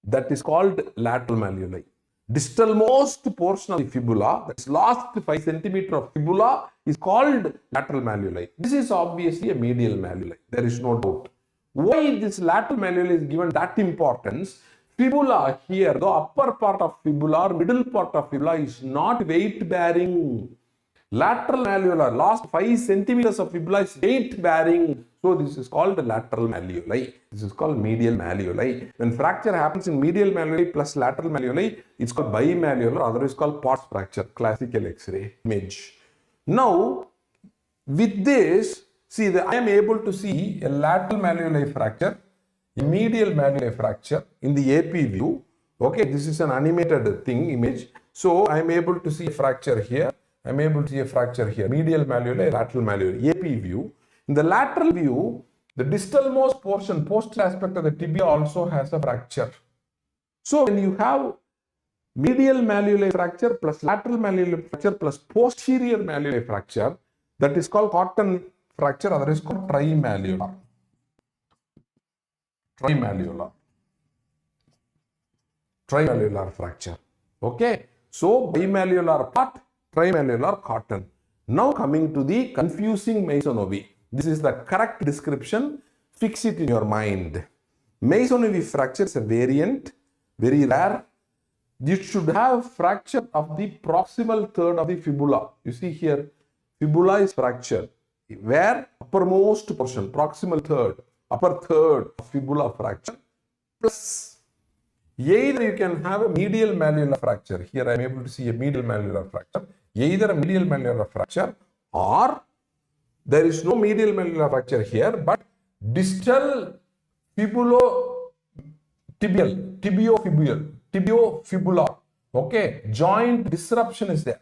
That is called lateral malleoli. Distal most portion of the fibula, that's last 5 centimeter of fibula, is called lateral malleoli. This is obviously a medial malleoli. There is no doubt. Why this lateral malleoli is given that importance? Fibula here, the upper part of fibula or middle part of fibula is not weight bearing. Lateral malleolar, last 5 centimeters of fibula is weight bearing. So this is called lateral malleoli. This is called medial malleoli. When fracture happens in medial malleoli plus lateral malleoli, it's called bimalleolar, otherwise called Potts fracture, classical X-ray image. Now, with this, see, I am able to see a lateral malleoli fracture, a medial malleoli fracture in the AP view. Okay, this is an animated thing, image. So I am able to see a fracture here. Medial malleoli, lateral malleoli, AP view. In the lateral view, the distal most portion, posterior aspect of the tibia also has a fracture. So when you have medial malleoli fracture plus lateral malleoli fracture plus posterior malleoli fracture, that is called cotton fracture, otherwise called trimalleolar. Trimalleolar fracture. Okay, so bimalleolar part, trimalleolar cotton. Now coming to the confusing Masonovi. This is the correct description. Fix it in your mind. Masonovi fracture is a variant, very rare. You should have fracture of the proximal third of the fibula. You see here, fibula is fractured, where uppermost portion, proximal third, upper third of fibula fracture, plus either you can have a medial malleolar fracture. Here I am able to see a medial malleolar fracture. Either a medial malleolar fracture, or there is no medial malleolar fracture here, but distal tibiofibular, okay, joint disruption is there.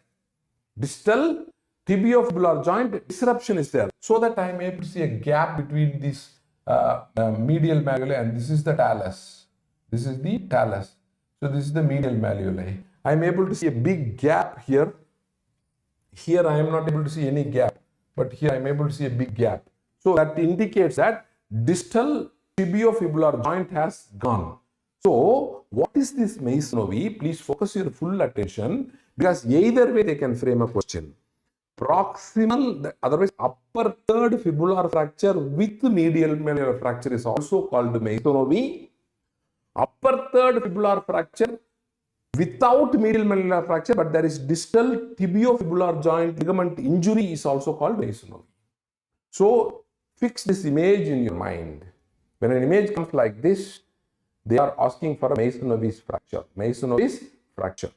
Distal tibiofibular joint disruption is there. So that I am able to see a gap between this medial malleoli, and this is the talus. This is the talus. So this is the medial malleoli. I am able to see a big gap here. Here I am not able to see any gap, but here I am able to see a big gap. So that indicates that distal tibiofibular joint has gone. So what is this Masonovi? Please focus your full attention, because either way they can frame a question. Proximal, otherwise upper third fibular fracture with medial malleolar fracture is also called Masonovi. Upper third fibular fracture without medial malleolar fracture, but there is distal tibiofibular joint ligament injury is also called Masonovi. So fix this image in your mind. When an image comes like this, they are asking for a Masonovi's fracture. Masonovi's fracture.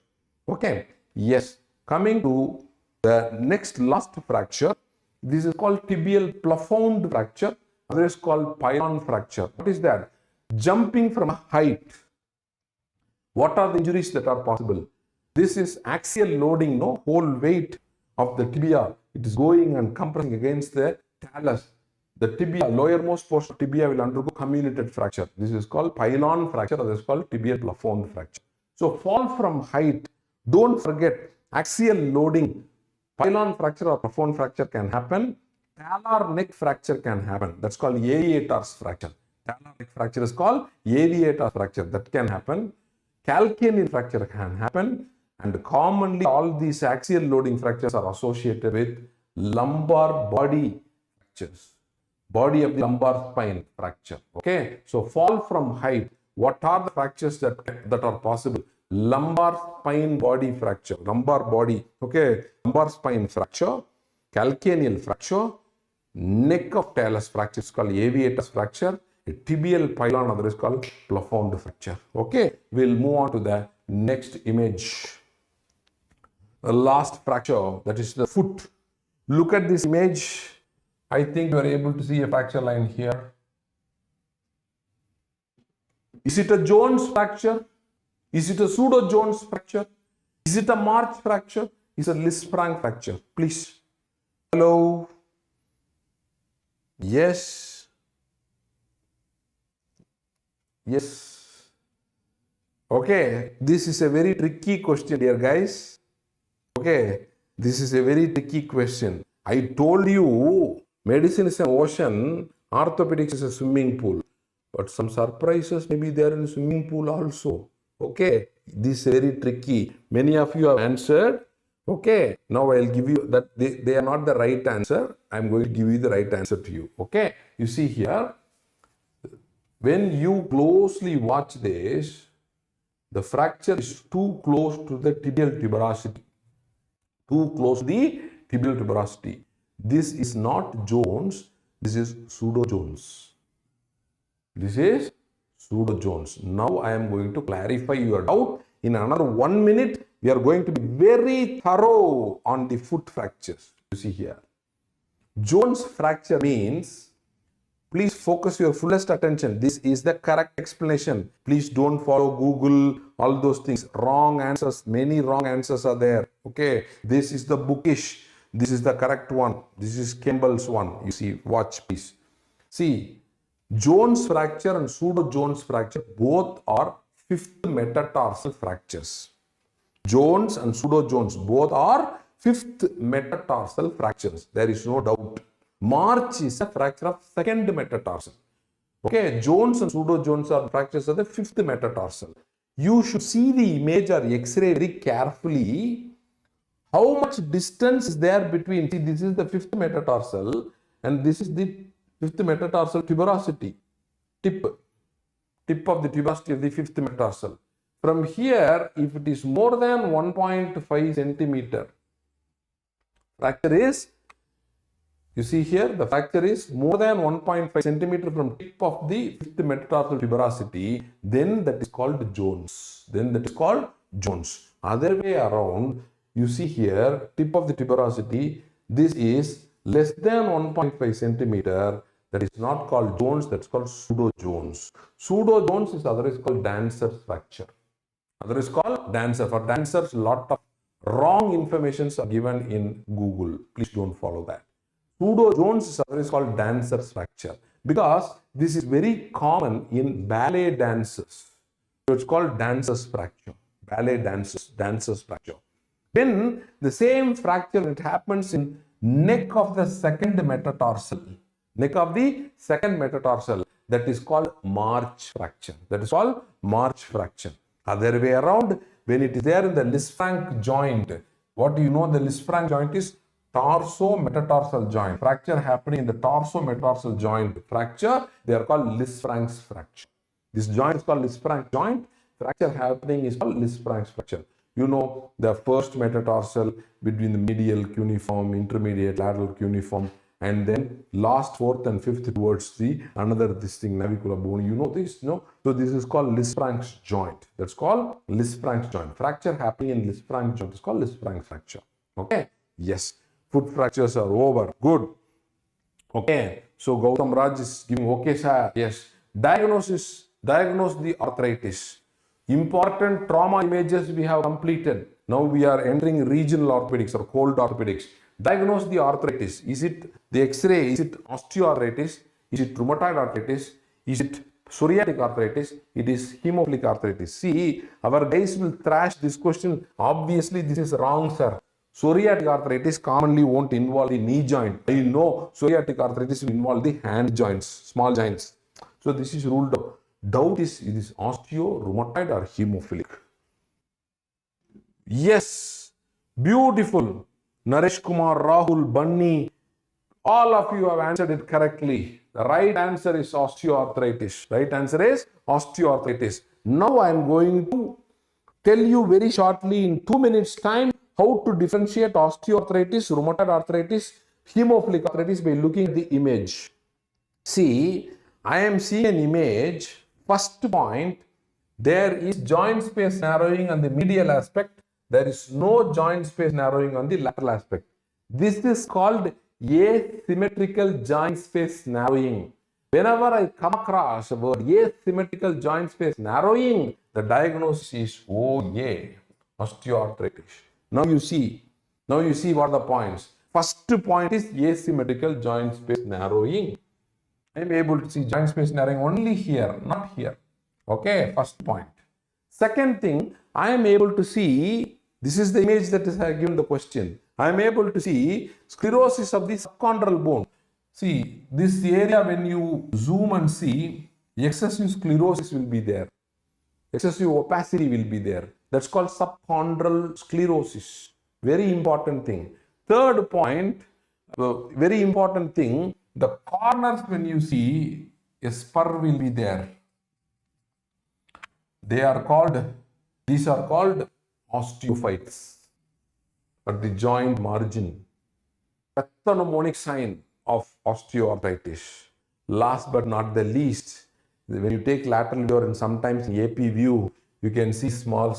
Okay. Yes. Coming to the next last fracture, this is called tibial plafond fracture. Other is called pylon fracture. What is that? Jumping from a height. What are the injuries that are possible? This is axial loading, no? Whole weight of the tibia. It is going and compressing against the talus. The tibia, lowermost portion of tibia will undergo comminuted fracture. This is called pylon fracture, or this is called tibial plafond fracture. So fall from height. Don't forget, axial loading. Pylon fracture or plafond fracture can happen. Patellar neck fracture can happen. That's called aviator's fracture. Patellar neck fracture is called aviator's fracture. That can happen. Calcaneal fracture can happen. And commonly all these axial loading fractures are associated with lumbar body fractures. Body of the lumbar spine fracture. Okay. So fall from height. What are the fractures that are possible? Lumbar spine body fracture. Lumbar body. Okay. Lumbar spine fracture. Calcaneal fracture. Neck of talus fracture is called aviator's fracture. A tibial pylon, other is called plafond fracture. Okay. We'll move on to the next image. The last fracture, that is the foot. Look at this image. I think you are able to see a fracture line here. Is it a Jones fracture? Is it a pseudo-Jones fracture? Is it a March fracture? Is it a Lisfranc fracture? Please. Hello? Yes. Yes. Okay. This is a very tricky question, dear guys. Okay. This is a very tricky question. I told you, medicine is an ocean, orthopedics is a swimming pool. But some surprises may be there in the swimming pool also. Okay. This is very tricky. Many of you have answered. Okay. Now I'll give you that they are not the right answer. I'm going to give you the right answer to you. Okay. You see here, when you closely watch this, the fracture is too close to the tibial tuberosity. Too close to the tibial tuberosity. This is not Jones. This is pseudo-Jones. This is pseudo-Jones. Now I am going to clarify your doubt. In another 1 minute, we are going to be very thorough on the foot fractures. You see here. Jones fracture means, please focus your fullest attention. This is the correct explanation. Please don't follow Google, all those things. Wrong answers. Many wrong answers are there. Okay. This is the bookish. This is the correct one. This is Campbell's one. You see, watch please. See, Jones fracture and pseudo-Jones fracture both are fifth metatarsal fractures. Jones and pseudo-Jones both are fifth metatarsal fractures. There is no doubt. March is a fracture of second metatarsal. Okay, Jones and pseudo-Jones are fractures of the fifth metatarsal. You should see the image or X-ray very carefully. How much distance is there between, see, this is the fifth metatarsal and this is the fifth metatarsal tuberosity, tip of the tuberosity of the fifth metatarsal. From here, if it is more than 1.5 centimeter, fracture is You see here, the fracture is more than 1.5 centimeter from tip of the fifth metatarsal tuberosity, then that is called Jones. Other way around, you see here, tip of the tuberosity, this is less than 1.5 centimeter. That is not called Jones, that's called pseudo-Jones. Pseudo-Jones is otherwise called dancer's fracture. Other is called dancer. For dancers, lot of wrong informations are given in Google. Please don't follow that. Pseudo-Jones is otherwise called dancer's fracture because this is very common in ballet dancers. So it's called dancer's fracture. Ballet dancer's fracture. Then the same fracture, it happens in neck of the second metatarsal. Neck of the second metatarsal. That is called March fracture. Other way around, when it is there in the Lisfranc joint, what do you know the Lisfranc joint is? Torso-metatarsal joint. Fracture happening in the torso-metatarsal joint fracture, they are called Lisfranc's fracture. This joint is called Lisfranc joint. Fracture happening is called Lisfranc's fracture. You know the first metatarsal between the medial cuneiform, intermediate lateral cuneiform, and then last fourth and fifth towards the another this thing navicular bone. You know this, no? So this is called Lisfranc's joint. That's called Lisfranc's joint. Fracture happening in Lisfranc joint is called Lisfranc's fracture. Okay? Yes. Foot fractures are over. Good. Okay. So Gautam Raj is giving okay, sir. Yes. Diagnose the arthritis. Important trauma images we have completed. Now we are entering regional orthopedics or cold orthopedics. Diagnose the arthritis. Is it the X-ray? Is it osteoarthritis? Is it rheumatoid arthritis? Is it psoriatic arthritis? It is hemophilic arthritis. See, our guys will thrash this question. Obviously, this is wrong, sir. Psoriatic arthritis commonly won't involve the knee joint. I know psoriatic arthritis will involve the hand joints, small joints. So this is ruled out. Doubt is it is osteo, rheumatoid or hemophilic. Yes, beautiful. Naresh Kumar, Rahul, Bunny, all of you have answered it correctly. The right answer is osteoarthritis. Now I am going to tell you very shortly in 2 minutes time how to differentiate osteoarthritis, rheumatoid arthritis, hemophilic arthritis by looking at the image. See, I am seeing an image. First point, there is joint space narrowing on the medial aspect. There is no joint space narrowing on the lateral aspect. This is called asymmetrical joint space narrowing. Whenever I come across a word asymmetrical joint space narrowing, the diagnosis is OA, osteoarthritis. Now you see what are the points. First point is asymmetrical joint space narrowing. I am able to see joint space narrowing only here, not here. Okay, first point. Second thing, I am able to see, this is the image that is given the question. I am able to see sclerosis of the subchondral bone. See, this area when you zoom and see, excessive sclerosis will be there. Excessive opacity will be there. That's called subchondral sclerosis. Very important thing. Third point, very important thing, the corners when you see, a spur will be there. These are called osteophytes at the joint margin. Pathognomonic sign of osteoarthritis. Last but not the least, when you take lateral view and sometimes in AP view, you can see small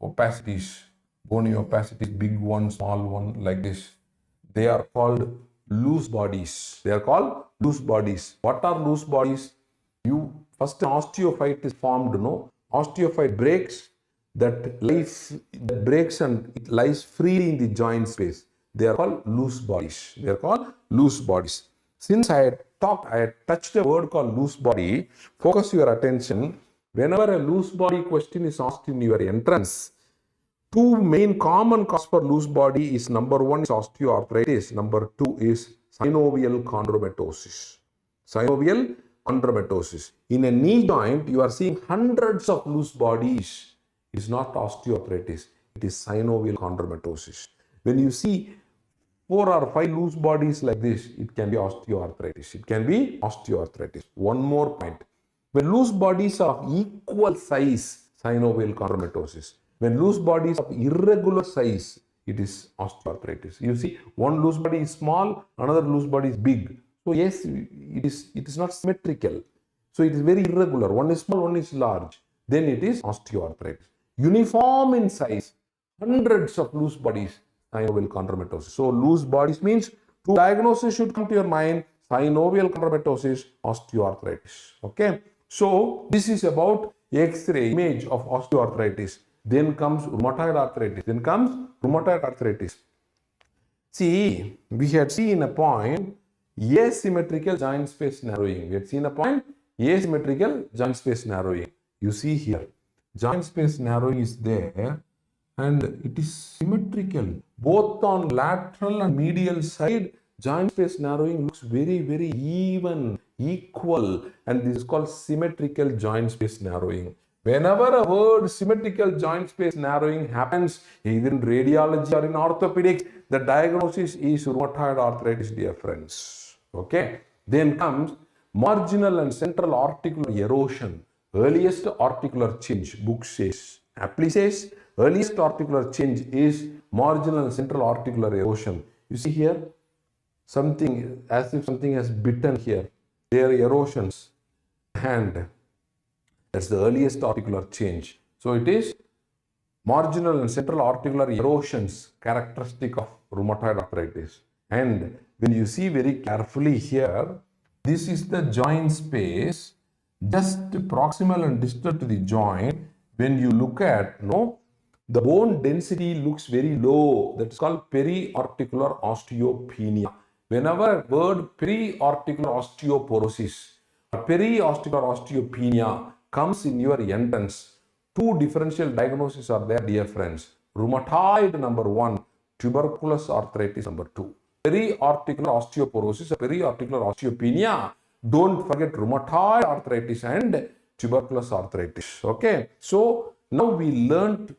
opacities, bony opacities, big one, small one, like this. They are called loose bodies. What are loose bodies? First an osteophyte is formed, no? Osteophyte breaks, breaks and it lies freely in the joint space. They are called loose bodies. Since I had touched a word called loose body, focus your attention. Whenever a loose body question is asked in your entrance, two main common cause for loose body is number one is osteoarthritis, number two is synovial chondromatosis. In a knee joint, you are seeing hundreds of loose bodies. It is not osteoarthritis, it is synovial chondromatosis. When you see 4 or 5 loose bodies like this, it can be osteoarthritis. One more point. When loose bodies are of equal size, synovial chondromatosis. When loose bodies of irregular size, it is osteoarthritis. You see, one loose body is small, another loose body is big. So yes, it is not symmetrical. So it is very irregular. One is small, one is large. Then it is osteoarthritis. Uniform in size, hundreds of loose bodies, synovial chondromatosis. So loose bodies means two diagnoses should come to your mind: synovial chondromatosis, osteoarthritis. Okay. So this is about X-ray image of osteoarthritis. Then comes rheumatoid arthritis. See, we had seen a point asymmetrical joint space narrowing. You see here, joint space narrowing is there and it is symmetrical. Both on lateral and medial side, joint space narrowing looks very, very even, equal, and this is called symmetrical joint space narrowing. Whenever a word symmetrical joint space narrowing happens, either in radiology or in orthopedics, the diagnosis is rheumatoid arthritis, dear friends. Okay. Then comes marginal and central articular erosion. Earliest articular change, book says. Apply says earliest articular change is marginal and central articular erosion. You see here, something as if something has bitten here. There are erosions, and that's the earliest articular change. So it is marginal and central articular erosions characteristic of rheumatoid arthritis. And when you see very carefully here, this is the joint space just proximal and distal to the joint. When you look at, the bone density looks very low. That is called periarticular osteopenia. Whenever a word periarticular osteoporosis or periarticular osteopenia comes in your entrance, two differential diagnoses are there, dear friends. Rheumatoid number 1, tuberculous arthritis number 2. Periarticular osteoporosis, periarticular osteopenia. Don't forget rheumatoid arthritis and tuberculous arthritis. Okay. So now we learned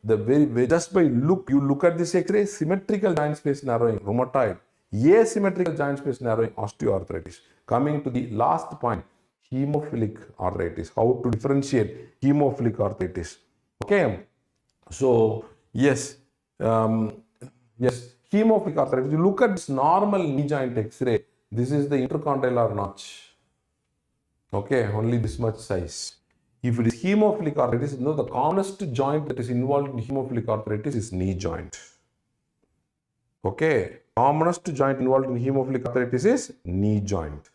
just by you look at this X-ray, symmetrical joint space narrowing, rheumatoid, asymmetrical joint space narrowing, osteoarthritis. Coming to the last point, hemophilic arthritis. How to differentiate hemophilic arthritis? Okay. So yes, hemophilic arthritis. You look at this normal knee joint X-ray. This is the intercondylar notch. Okay, only this much size. If it is hemophilic arthritis, the commonest joint that is involved in hemophilic arthritis is knee joint. Okay, commonest joint involved in hemophilic arthritis is knee joint.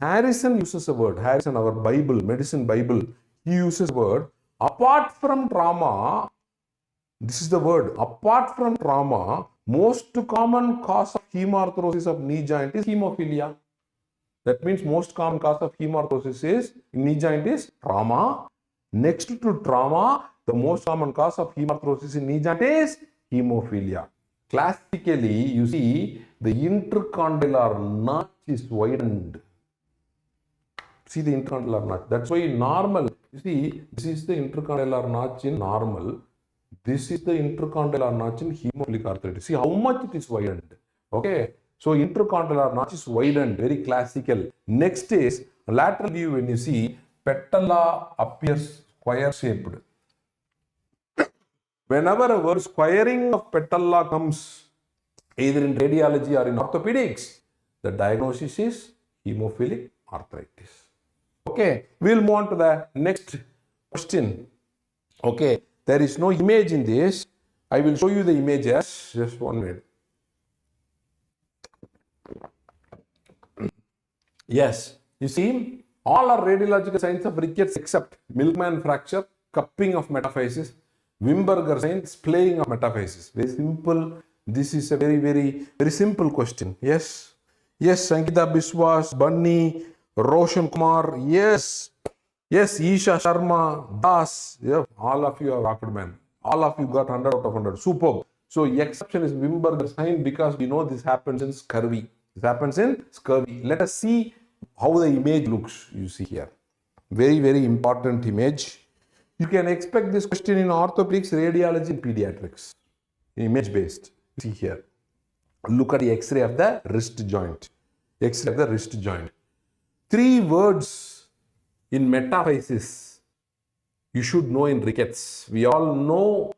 Harrison uses a word, our Bible, medicine Bible, he uses a word, apart from trauma, this is the word, apart from trauma, most common cause of hemarthrosis of knee joint is hemophilia. That means most common cause of hemarthrosis in knee joint is trauma. Next to trauma, the most common cause of hemarthrosis in knee joint is hemophilia. Classically, you see the intercondylar notch is widened. See the intercondylar notch. That's why in normal, you see, this is the intercondylar notch in normal. This is the intercondylar notch in hemophilic arthritis. See how much it is widened. Okay. So intercondylar notch is widened, very classical. Next is lateral view. When you see patella appears square shaped. Whenever a word squaring of patella comes, either in radiology or in orthopedics, the diagnosis is hemophilic arthritis. Okay, we'll move on to the next question. Okay, there is no image in this. I will show you the images. Just 1 minute. Yes, you see, all are radiological signs of Rickets except Milkman fracture, cupping of metaphysis, Wimberger sign, splaying of metaphysis. Very simple. This is a very, very, very simple question. Yes. Yes, Sankita Biswas, Bunny, Roshan Kumar. Yes. Yes, Isha Sharma, Das. Yeah, all of you are rocket man. All of you got 100 out of 100. Superb. So, exception is Wimberger sign because we know this happens in scurvy. This happens in scurvy. Let us see how the image looks. You see here. Very, very important image. You can expect this question in orthopedics, radiology, and pediatrics. Image based. See here. Look at the X-ray of the wrist joint. X-ray of the wrist joint. 3 words in metaphysis you should know in Rickets. We all know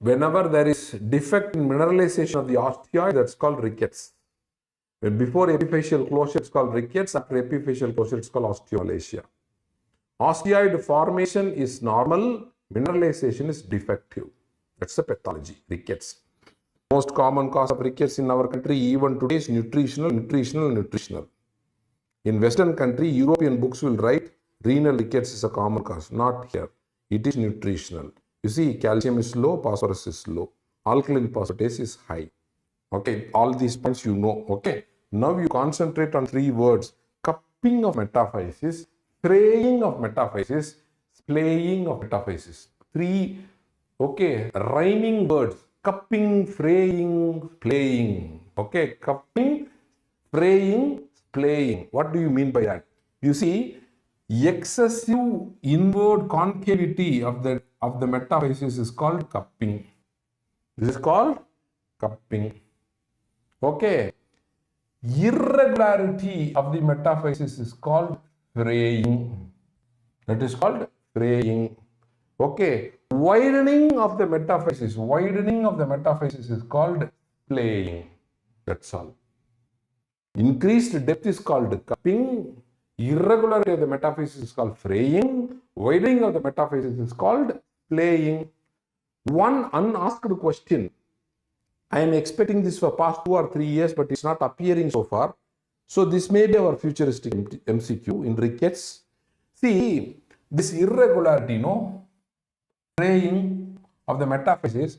Whenever there is defect in mineralization of the osteoid, that's called rickets. When before epiphyseal closure, it's called rickets. After epiphyseal closure, it's called osteomalacia. Osteoid formation is normal. Mineralization is defective. That's the pathology, rickets. Most common cause of rickets in our country even today is nutritional. In Western country, European books will write renal rickets is a common cause. Not here. It is nutritional. You see, calcium is low, phosphorus is low. Alkaline phosphatase is high. Okay, all these points you know. Okay, now you concentrate on 3 words. Cupping of metaphysis, fraying of metaphysis, splaying of metaphysis. 3, okay, rhyming words. Cupping, fraying, splaying. Okay, cupping, fraying, splaying. What do you mean by that? You see, excessive inward concavity of the metaphysis is called cupping. This is called cupping. Okay. Irregularity of the metaphysis is called fraying. That is called fraying. Okay. Widening of the metaphysis is called splaying. That's all. Increased depth is called cupping. Irregularity of the metaphysis is called fraying. Widening of the metaphysis is called splaying. One unasked question. I am expecting this for past 2 or 3 years, but it's not appearing so far. So this may be our futuristic MCQ in rickets. See, this irregularity, fraying of the metaphysis,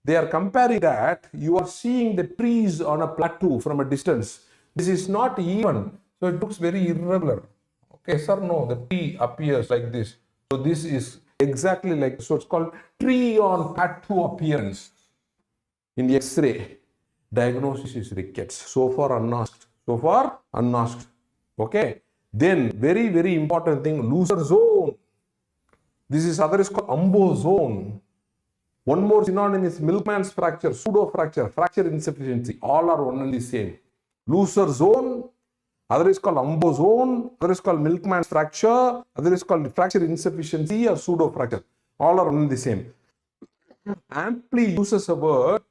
they are comparing that you are seeing the trees on a plateau from a distance. This is not even, so it looks very irregular. Okay, sir, no, the tree appears like this. So this is exactly like, so it's called tree on plateau appearance. In the X-ray, diagnosis is rickets. So far unasked. Okay. Then very, very important thing, looser zone. This is other is called umbo zone. One more synonym is milkman's fracture, pseudo fracture, fracture insufficiency. All are one and the same. Looser zone, other is called umbo zone, other is called milkman's fracture, other is called fracture insufficiency or pseudo fracture. All are one and the same. Amply uses a word.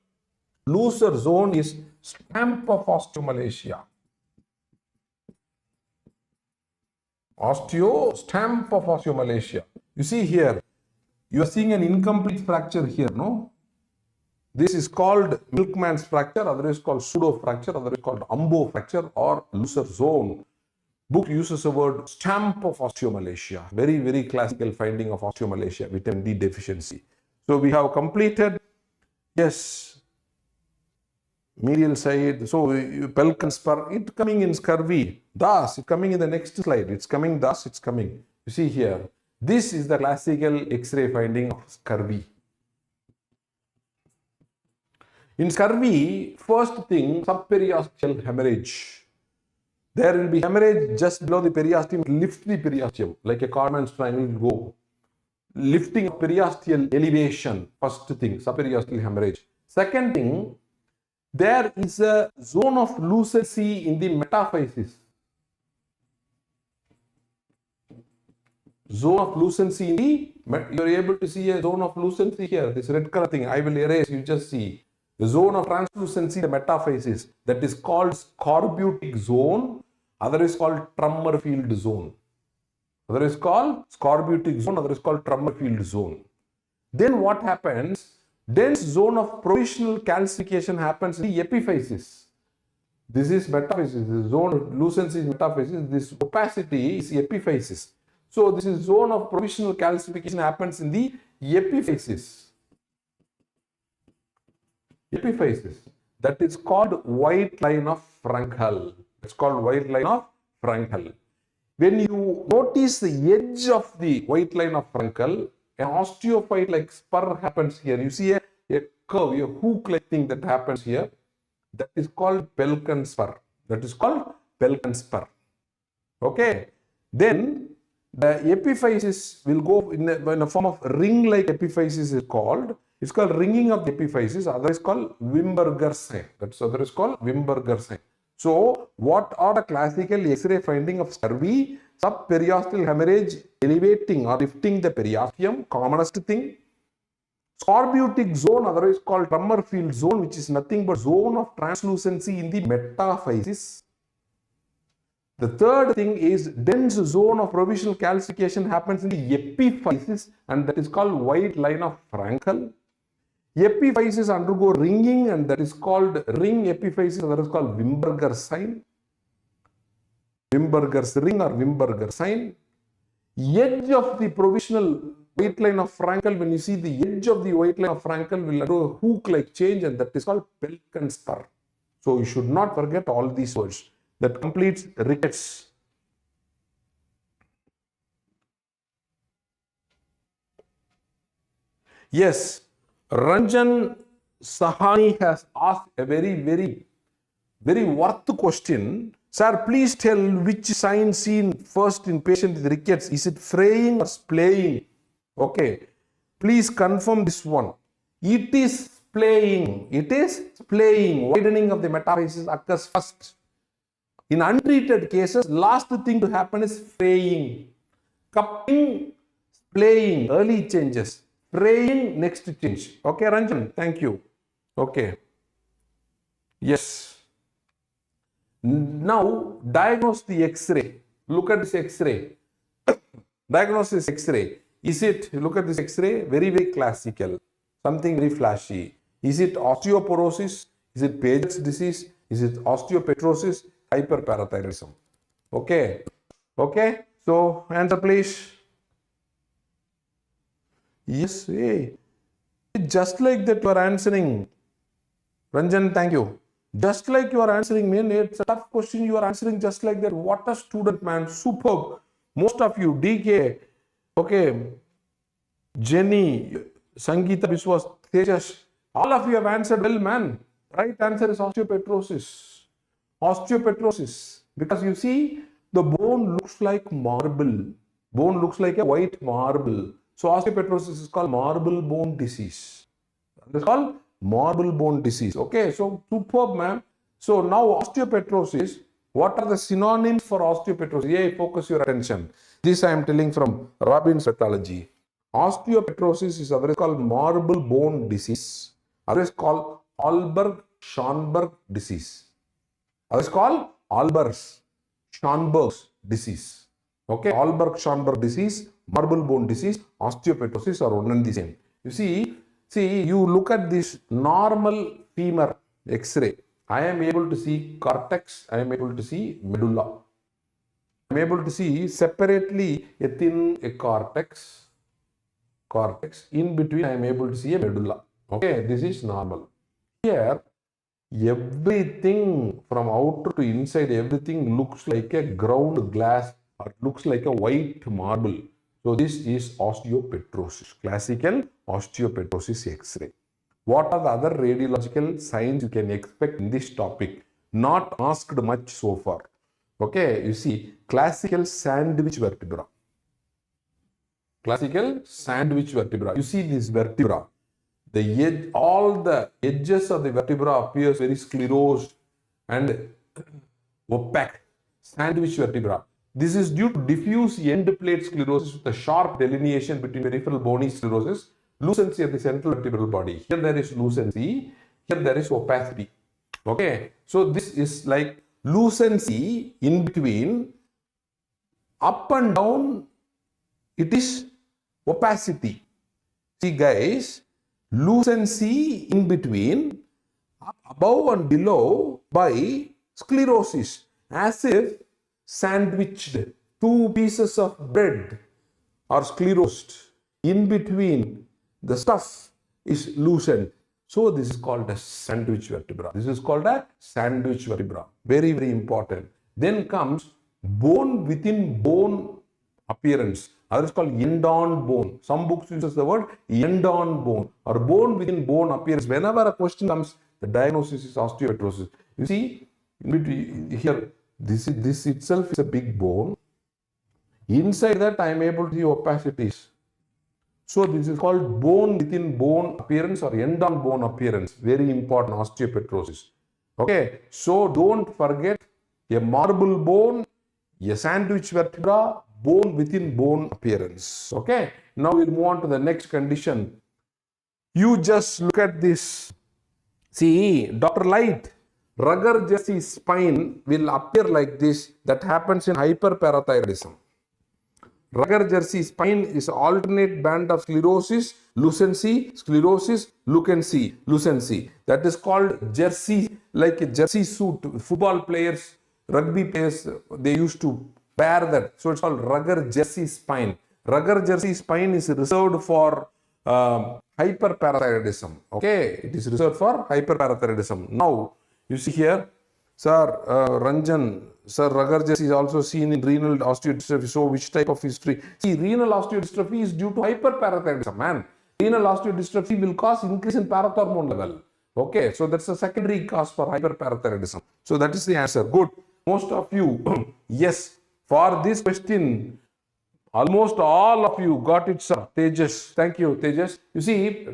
Looser zone is stamp of osteomalacia. Stamp of osteomalacia. You see here, you are seeing an incomplete fracture here, no? This is called milkman's fracture, other is called pseudo fracture, other is called umbo fracture or looser zone. Book uses the word stamp of osteomalacia. Very, very classical finding of osteomalacia, vitamin D deficiency. So we have completed, yes, medial side, so pelvic spur, it coming in scurvy, thus it's coming in the next slide, it's coming thus, it's coming. You see here, this is the classical X-ray finding of scurvy. In scurvy, first thing, subperiosteal hemorrhage. There will be hemorrhage just below the periosteum, lift the periosteum, like a Cartman's triangle will go. Lifting of periosteal elevation, first thing, subperiosteal hemorrhage. Second thing, there is a zone of lucency in the metaphysis. Zone of lucency in the, you are able to see a zone of lucency here, this red color thing, I will erase, you just see. The zone of translucency, the metaphysis, that is called scorbutic zone, other is called tremor field zone. Other is called scorbutic zone, other is called tremor field zone. Then what happens? Dense zone of provisional calcification happens in the epiphysis. This is metaphysis. The zone of lucency is metaphysis. This opacity is epiphysis. So this is zone of provisional calcification happens in the epiphysis. That is called white line of Frankel. It's called white line of Frankel. When you notice the edge of the white line of Frankel, an osteophyte like spur happens here. You see a curve, a hook-like thing that happens here. That is called pelvic spur. Okay. Then the epiphysis will go in a form of ring-like epiphysis is called. It's called ringing of the epiphysis. Other is called Wimberger sign. That's other is called Wimberger sign. So, what are the classical X-ray finding of scurvy? Subperiosteal hemorrhage elevating or lifting the periosteum, commonest thing. Scorbutic zone, otherwise called tremor field zone, which is nothing but zone of translucency in the metaphysis. The third thing is dense zone of provisional calcification happens in the epiphysis, and that is called white line of Frankel. Epiphysis undergo ringing, and that is called ring epiphysis, that is called Wimberger sign. Wimberger's ring or Wimberger sign. Edge of the provisional white line of Frankel, when you see the edge of the white line of Frankel will undergo a hook-like change, and that is called Pelton spur. So you should not forget all these words. That completes Rickets. Yes, Ranjan Sahani has asked a very worth question. Sir, please tell which sign seen first in patient with rickets. Is it fraying or splaying? Okay, please confirm this one. It is splaying. It is splaying. Widening of the metaphysis occurs first. In untreated cases, last thing to happen is fraying. Cupping, splaying, early changes. Fraying, next change. Okay, Ranjan, thank you. Okay. Yes. Now, diagnose the X-ray. Look at this X-ray. Diagnose this X-ray. Is it, look at this X-ray, very classical. Something very flashy. Is it osteoporosis? Is it Paget's disease? Is it osteopetrosis? Hyperparathyroidism. Okay. Okay. So, answer please. Yes. Hey. Just like that you are answering. Ranjan, thank you. Just like you are answering, man, it's a tough question. You are answering just like that. What a student, man. Superb. Most of you, DK, okay, Jenny, Sangeeta Biswas, Tejas, all of you have answered well, man. Right answer is osteopetrosis. Osteopetrosis. Because you see, the bone looks like marble. Bone looks like a white marble. So osteopetrosis is called marble bone disease. It's called marble bone disease. Okay, so superb, ma'am. So now osteopetrosis, what are the synonyms for osteopetrosis? Yeah, focus your attention. This I am telling from Robbins Pathology. Osteopetrosis is otherwise called marble bone disease. Otherwise called Albert-Schonberg disease. Otherwise called Albert-Schonberg's disease. Okay, Albert-Schonberg disease, marble bone disease, osteopetrosis are one and the same. You see, you look at this normal femur X-ray. I am able to see cortex, I am able to see medulla. I am able to see separately a thin cortex. In between I am able to see a medulla. Okay, this is normal. Here, everything from outer to inside, everything looks like a ground glass or looks like a white marble. So this is osteopetrosis, classical osteopetrosis X-ray. What are the other radiological signs you can expect in this topic? Not asked much so far. Okay, you see, classical sandwich vertebra. Classical sandwich vertebra. You see this vertebra. The edge, all the edges of the vertebra appears very sclerosed and opaque. Sandwich vertebra. This is due to diffuse end plate sclerosis with a sharp delineation between peripheral bony sclerosis, lucency of the central vertebral body. Here there is lucency, here there is opacity. Okay, so this is like lucency in between, up and down, it is opacity. See guys, lucency in between, above and below by sclerosis, as if sandwiched two pieces of bread are sclerosed. In between, the stuff is loosened. So this is called a sandwich vertebra. This is called a sandwich vertebra. Very important. Then comes bone within bone appearance. That is called end-on bone. Some books uses the word end-on bone or bone within bone appearance. Whenever a question comes, the diagnosis is osteopetrosis. You see, in between here, this itself is a big bone. Inside that, I am able to see opacities. So this is called bone within bone appearance or end-on bone appearance. Very important, osteopetrosis. Okay, so don't forget a marble bone, a sandwich vertebra, bone within bone appearance. Okay, now we'll move on to the next condition. You just look at this. See, Dr. Light, rugger jersey spine will appear like this. That happens in hyperparathyroidism. Rugger jersey spine is alternate band of sclerosis, lucency, sclerosis, lucency. That is called jersey, like a jersey suit. Football players, rugby players, they used to wear that. So it's called rugger jersey spine. Rugger jersey spine is reserved for hyperparathyroidism. Okay, it is reserved for hyperparathyroidism. Now, you see here, sir, Ranjan, sir, rugger jersey is also seen in renal osteodystrophy. So, which type of history? See, renal osteodystrophy is due to hyperparathyroidism, man. Renal osteodystrophy will cause increase in parathormone level. Okay, so that's a secondary cause for hyperparathyroidism. So, that is the answer. Good. Most of you, yes, for this question, almost all of you got it, sir. Tejas, thank you, Tejas. You see,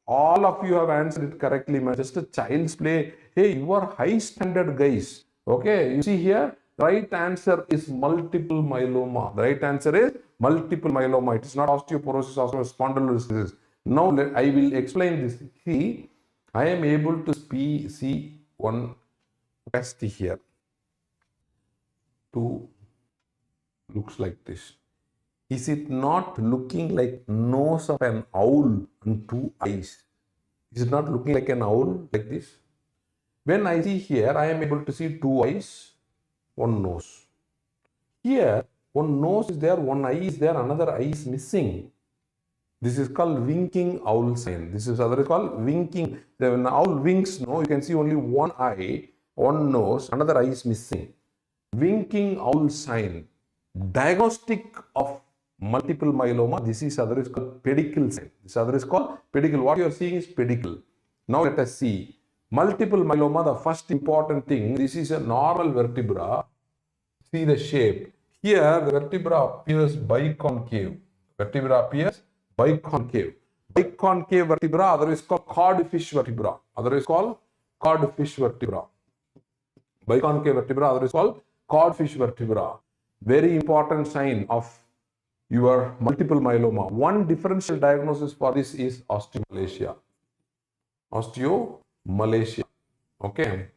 all of you have answered it correctly, man. Just a child's play. Hey, you are high standard guys. Okay, you see here, the right answer is multiple myeloma. The right answer is multiple myeloma. It is not osteoporosis or spondylolisthesis. Now, I will explain this. See, I am able to see one test here. Two looks like this. Is it not looking like nose of an owl and two eyes? Is it not looking like an owl like this? When I see here, I am able to see two eyes, one nose. Here, one nose is there, one eye is there, another eye is missing. This is called winking owl sign. This is otherwise called winking. When an owl winks, no, you can see only one eye, one nose, another eye is missing. Winking owl sign. Diagnostic of multiple myeloma. This is otherwise called pedicle sign. This other is called pedicle. What you are seeing is pedicle. Now let us see. Multiple myeloma, the first important thing, this is a normal vertebra. See the shape. Here the vertebra appears biconcave. Vertebra appears biconcave. Biconcave vertebra, otherwise called codfish vertebra. Otherwise called codfish vertebra. Biconcave vertebra, otherwise called codfish vertebra. Very important sign of your multiple myeloma. One differential diagnosis for this is osteomalacia. Osteomalacia. Okay.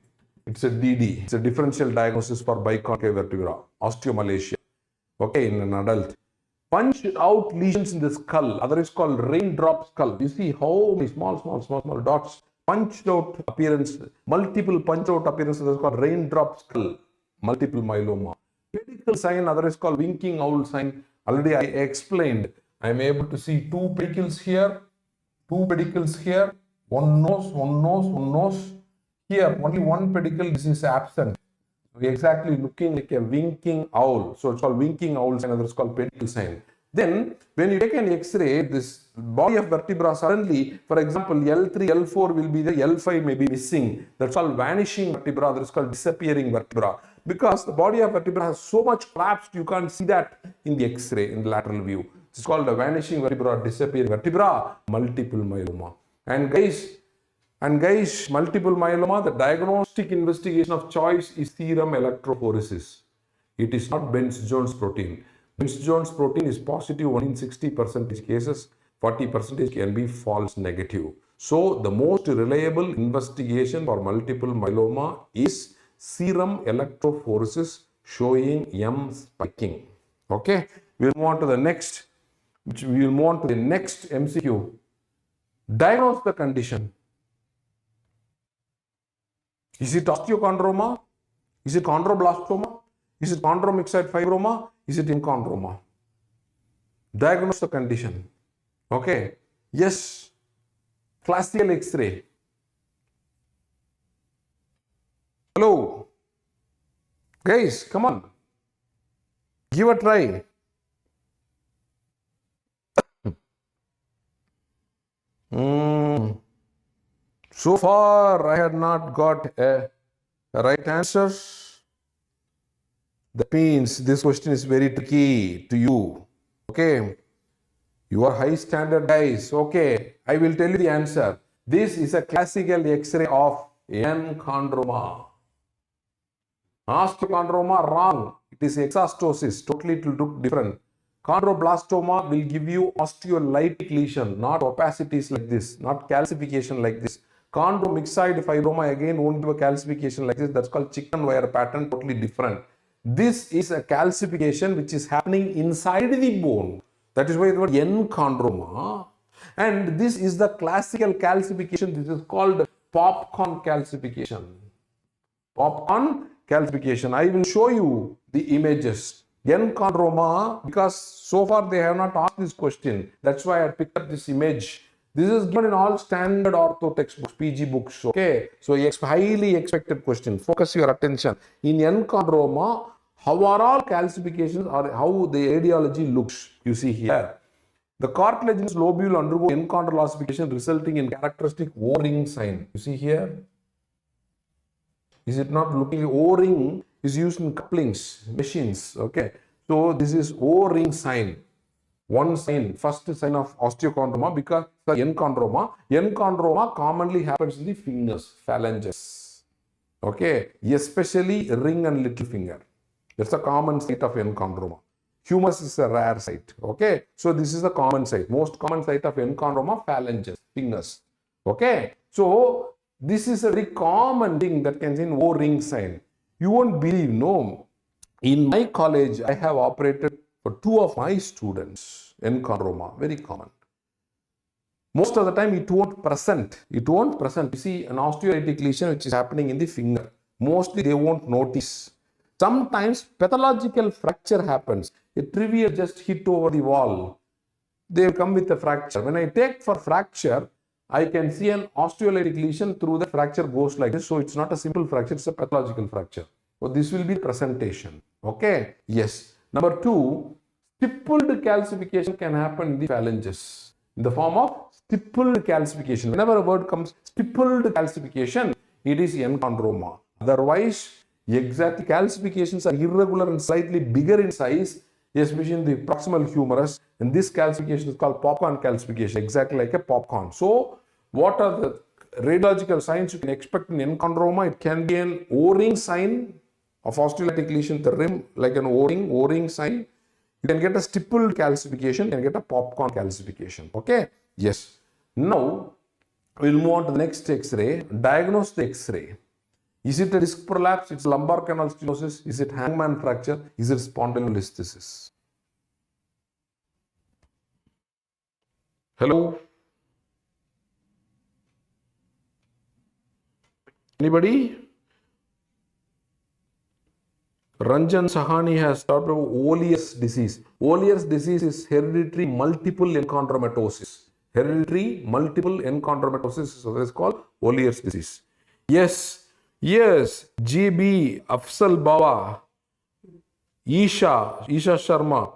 It's a DD. It's a differential diagnosis for biconcave vertebra. Osteomalacia. Okay, in an adult. Punched out lesions in the skull, otherwise called raindrop skull. You see how many small dots. Punched out appearance, multiple punched out appearances, that's called raindrop skull. Multiple myeloma. Pedicle sign, otherwise called winking owl sign. Already I explained. I am able to see two pedicles here, two pedicles here, one nose. Here, only one pedicle, this is absent. So exactly looking like a winking owl. So it's called winking owl sign, otherwise called pedicle sign. Then, when you take an X-ray, this body of vertebra suddenly, for example, L3, L4 will be there, L5 may be missing. That's called vanishing vertebra, that's called disappearing vertebra. Because the body of vertebra has so much collapsed, you can't see that in the X-ray, in the lateral view. It's called a vanishing vertebra, disappearing vertebra, multiple myeloma. And guys, multiple myeloma, the diagnostic investigation of choice is serum electrophoresis. It is not Benz-Jones protein. Benz-Jones protein is positive only in 60% cases, 40% can be false negative. So, the most reliable investigation for multiple myeloma is serum electrophoresis showing M spiking. Okay, we'll move on to the next, MCQ. Diagnose the condition. Is it osteochondroma? Is it chondroblastoma? Is it chondromyxoid fibroma? Is it enchondroma? Diagnose the condition. Okay. Yes. Classical X-ray. Hello. Guys, come on. Give a try. So far, I had not got a right answer. That means this question is very tricky to you. Okay. You are high standard guys. Okay. I will tell you the answer. This is a classical X-ray of Enchondroma. Osteochondroma, wrong. It is exostosis. Totally it will look different. Chondroblastoma will give you osteolytic lesion, not opacities like this, not calcification like this. Chondromyxoid fibroma again won't give a calcification like this. That's called chicken wire pattern, totally different. This is a calcification which is happening inside the bone. That is why the word enchondroma. And this is the classical calcification. This is called popcorn calcification. Popcorn calcification. I will show you the images. Enchondroma, because so far they have not asked this question. That's why I picked up this image. This is given in all standard ortho textbooks, PG books. Okay, so highly expected question. Focus your attention. In enchondroma, how are all calcifications or how the radiology looks? You see here. The cartilaginous lobule undergo enchondral ossification resulting in characteristic O-ring sign. You see here? Is it not looking? O-ring is used in couplings, machines. Okay. So this is O-ring sign. One sign, first sign of osteochondroma because enchondroma commonly happens in the fingers, phalanges. Okay. Especially ring and little finger. That's a common site of enchondroma. Humerus is a rare site. Okay. So this is the common site. Most common site of enchondroma, phalanges, fingers. Okay. So this is a very common thing that can see in O-ring sign. You won't believe, no. In my college, I have operated for 2 of my students, enchondroma, very common. Most of the time it won't present. It won't present. You see an osteolytic lesion which is happening in the finger. Mostly they won't notice. Sometimes pathological fracture happens. A trivial just hit over the wall. They will come with a fracture. When I take for fracture, I can see an osteolytic lesion through the fracture goes like this. So it's not a simple fracture, it's a pathological fracture. So this will be presentation. Okay. Yes. Number 2, stippled calcification can happen in the phalanges in the form of stippled calcification. Whenever a word comes stippled calcification, it is enchondroma. Otherwise, exactly calcifications are irregular and slightly bigger in size, especially in the proximal humerus, and this calcification is called popcorn calcification, exactly like a popcorn. So, what are the radiological signs you can expect in enchondroma? It can be an O-ring sign of osteolytic lesion, the rim like an O-ring sign. You can get a stippled calcification, you can get a popcorn calcification. Okay? Yes. Now, we'll move on to the next X-ray. Diagnose the X-ray. Is it a disc prolapse? It's lumbar canal stenosis? Is it hangman fracture? Is it spondylolisthesis? Hello? Anybody? Ranjan Sahani has talked about Olier's disease. Olier's disease is hereditary multiple enchondromatosis. Hereditary multiple enchondromatosis is what is called Olier's disease. Yes, GB, Afsal Bawa, Isha Sharma.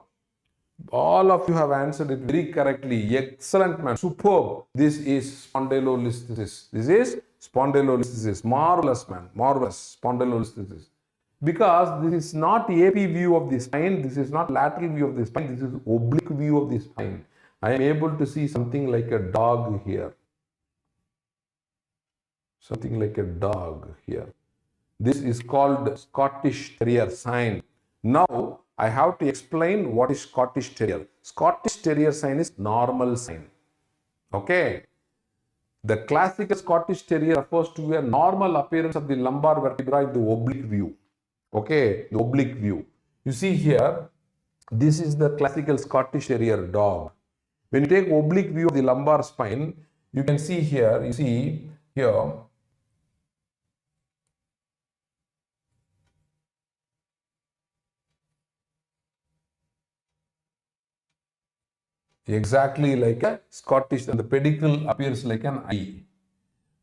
All of you have answered it very correctly. Excellent, man. Superb. This is spondylolisthesis. This is spondylolisthesis. Marvelous, man. Marvelous. Spondylolisthesis. Because this is not AP view of the spine, this is not lateral view of the spine, this is oblique view of the spine. I am able to see something like a dog here. Something like a dog here. This is called Scottish Terrier sign. Now, I have to explain what is Scottish Terrier. Scottish Terrier sign is normal sign. Okay. The classical Scottish Terrier refers to a normal appearance of the lumbar vertebra in the oblique view. Okay, the oblique view. You see here, this is the classical Scottish Terrier dog. When you take oblique view of the lumbar spine, you can see here, exactly like a Scottish, and the pedicle appears like an eye.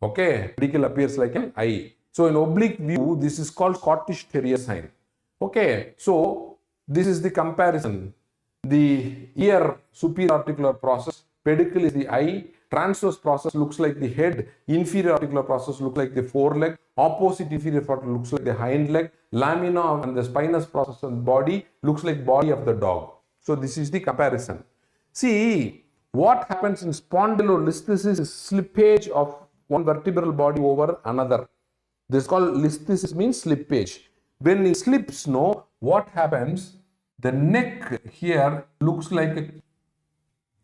Okay, pedicle appears like an eye. So in oblique view, this is called Scottish Terrier sign. Okay, so this is the comparison. The ear, superior articular process, pedicle is the eye, transverse process looks like the head, inferior articular process looks like the foreleg, opposite inferior process looks like the hind leg, lamina and the spinous process and body looks like body of the dog. So this is the comparison. See, what happens in spondylolisthesis is slippage of one vertebral body over another. This is called listhesis, means slippage. When it slips, what happens? The neck here looks like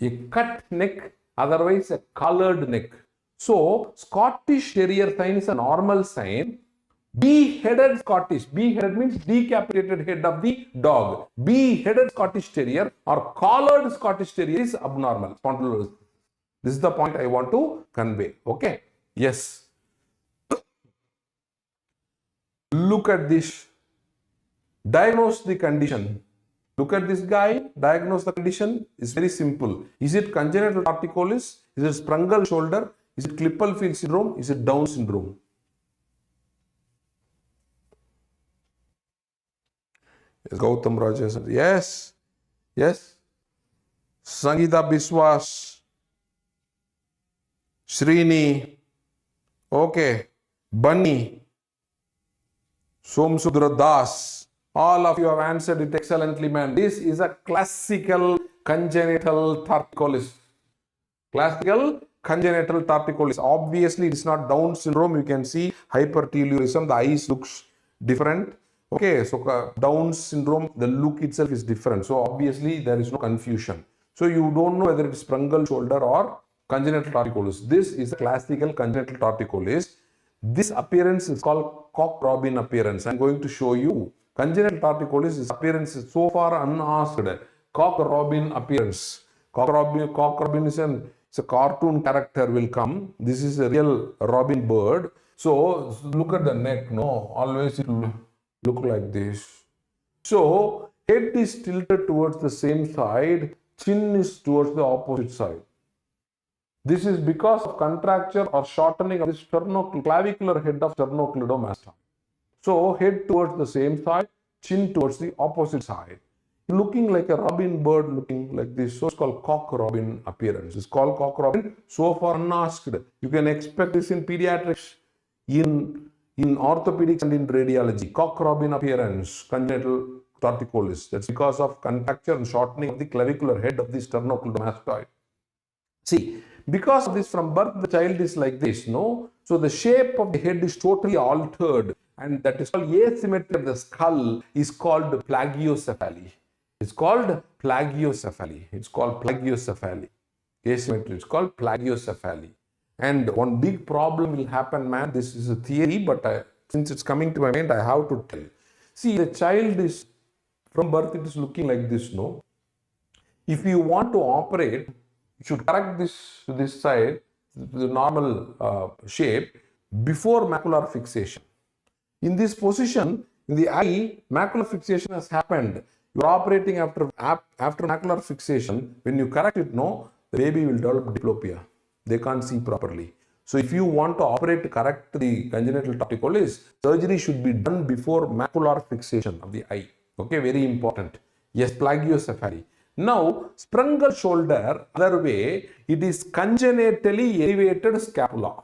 a cut neck, otherwise a collared neck. So Scottish Terrier sign is a normal sign. Beheaded Scottish, beheaded means decapitated head of the dog. Beheaded Scottish Terrier or collared Scottish Terrier is abnormal. Spondylolisthesis. This is the point I want to convey. Okay. Yes. Look at this. Diagnose the condition. Look at this guy. Diagnose the condition. It's very simple. Is it congenital torticollis? Is it sprungal shoulder? Is it Klippel-Feil syndrome? Is it Down syndrome? Yes, Gautam Rajesh. Yes. Yes. Sangeeta Biswas. Srini. Okay. Bunny. Somsudra Das. All of you have answered it excellently, man. This is a classical congenital torticollis. Classical congenital torticollis. Obviously, it's not Down syndrome. You can see hypertelorism. The eyes looks different. Okay, so Down syndrome, the look itself is different. So obviously, there is no confusion. So you don't know whether it's sprungal shoulder or congenital torticollis. This is a classical congenital torticollis. This appearance is called cock-robin appearance. I'm going to show you. Congenital torticollis is appearance is so far unasked. Cock-robin appearance. Cock-robin is a cartoon character will come. This is a real robin bird. So look at the neck. No, always it will look like this. So head is tilted towards the same side. Chin is towards the opposite side. This is because of contracture or shortening of the sternoclavicular head of sternocleidomastoid. So head towards the same side, chin towards the opposite side. Looking like a robin bird looking like this. So it's called cock-robin appearance. It's called cock-robin. So far unasked. You can expect this in pediatrics, in orthopedics and in radiology. Cock-robin appearance, congenital torticollis. That's because of contracture and shortening of the clavicular head of the sternocleidomastoid. See, because of this from birth the child is like this, no? So the shape of the head is totally altered, and that is called asymmetry of the skull is called plagiocephaly. It's called plagiocephaly. It's called plagiocephaly. Asymmetry. It's called plagiocephaly. And one big problem will happen, man. This is a theory, but since it's coming to my mind, I have to tell. See, the child is from birth. It is looking like this, no? If you want to operate, you should correct this to this side, the normal shape, before macular fixation. In this position, in the eye, macular fixation has happened. You are operating after macular fixation. When you correct it, no, the baby will develop diplopia. They can't see properly. So if you want to operate to correct the congenital torticollis, surgery should be done before macular fixation of the eye. Okay, very important. Yes, plagiocephaly. Now, sprungal shoulder, other way, it is congenitally elevated scapula.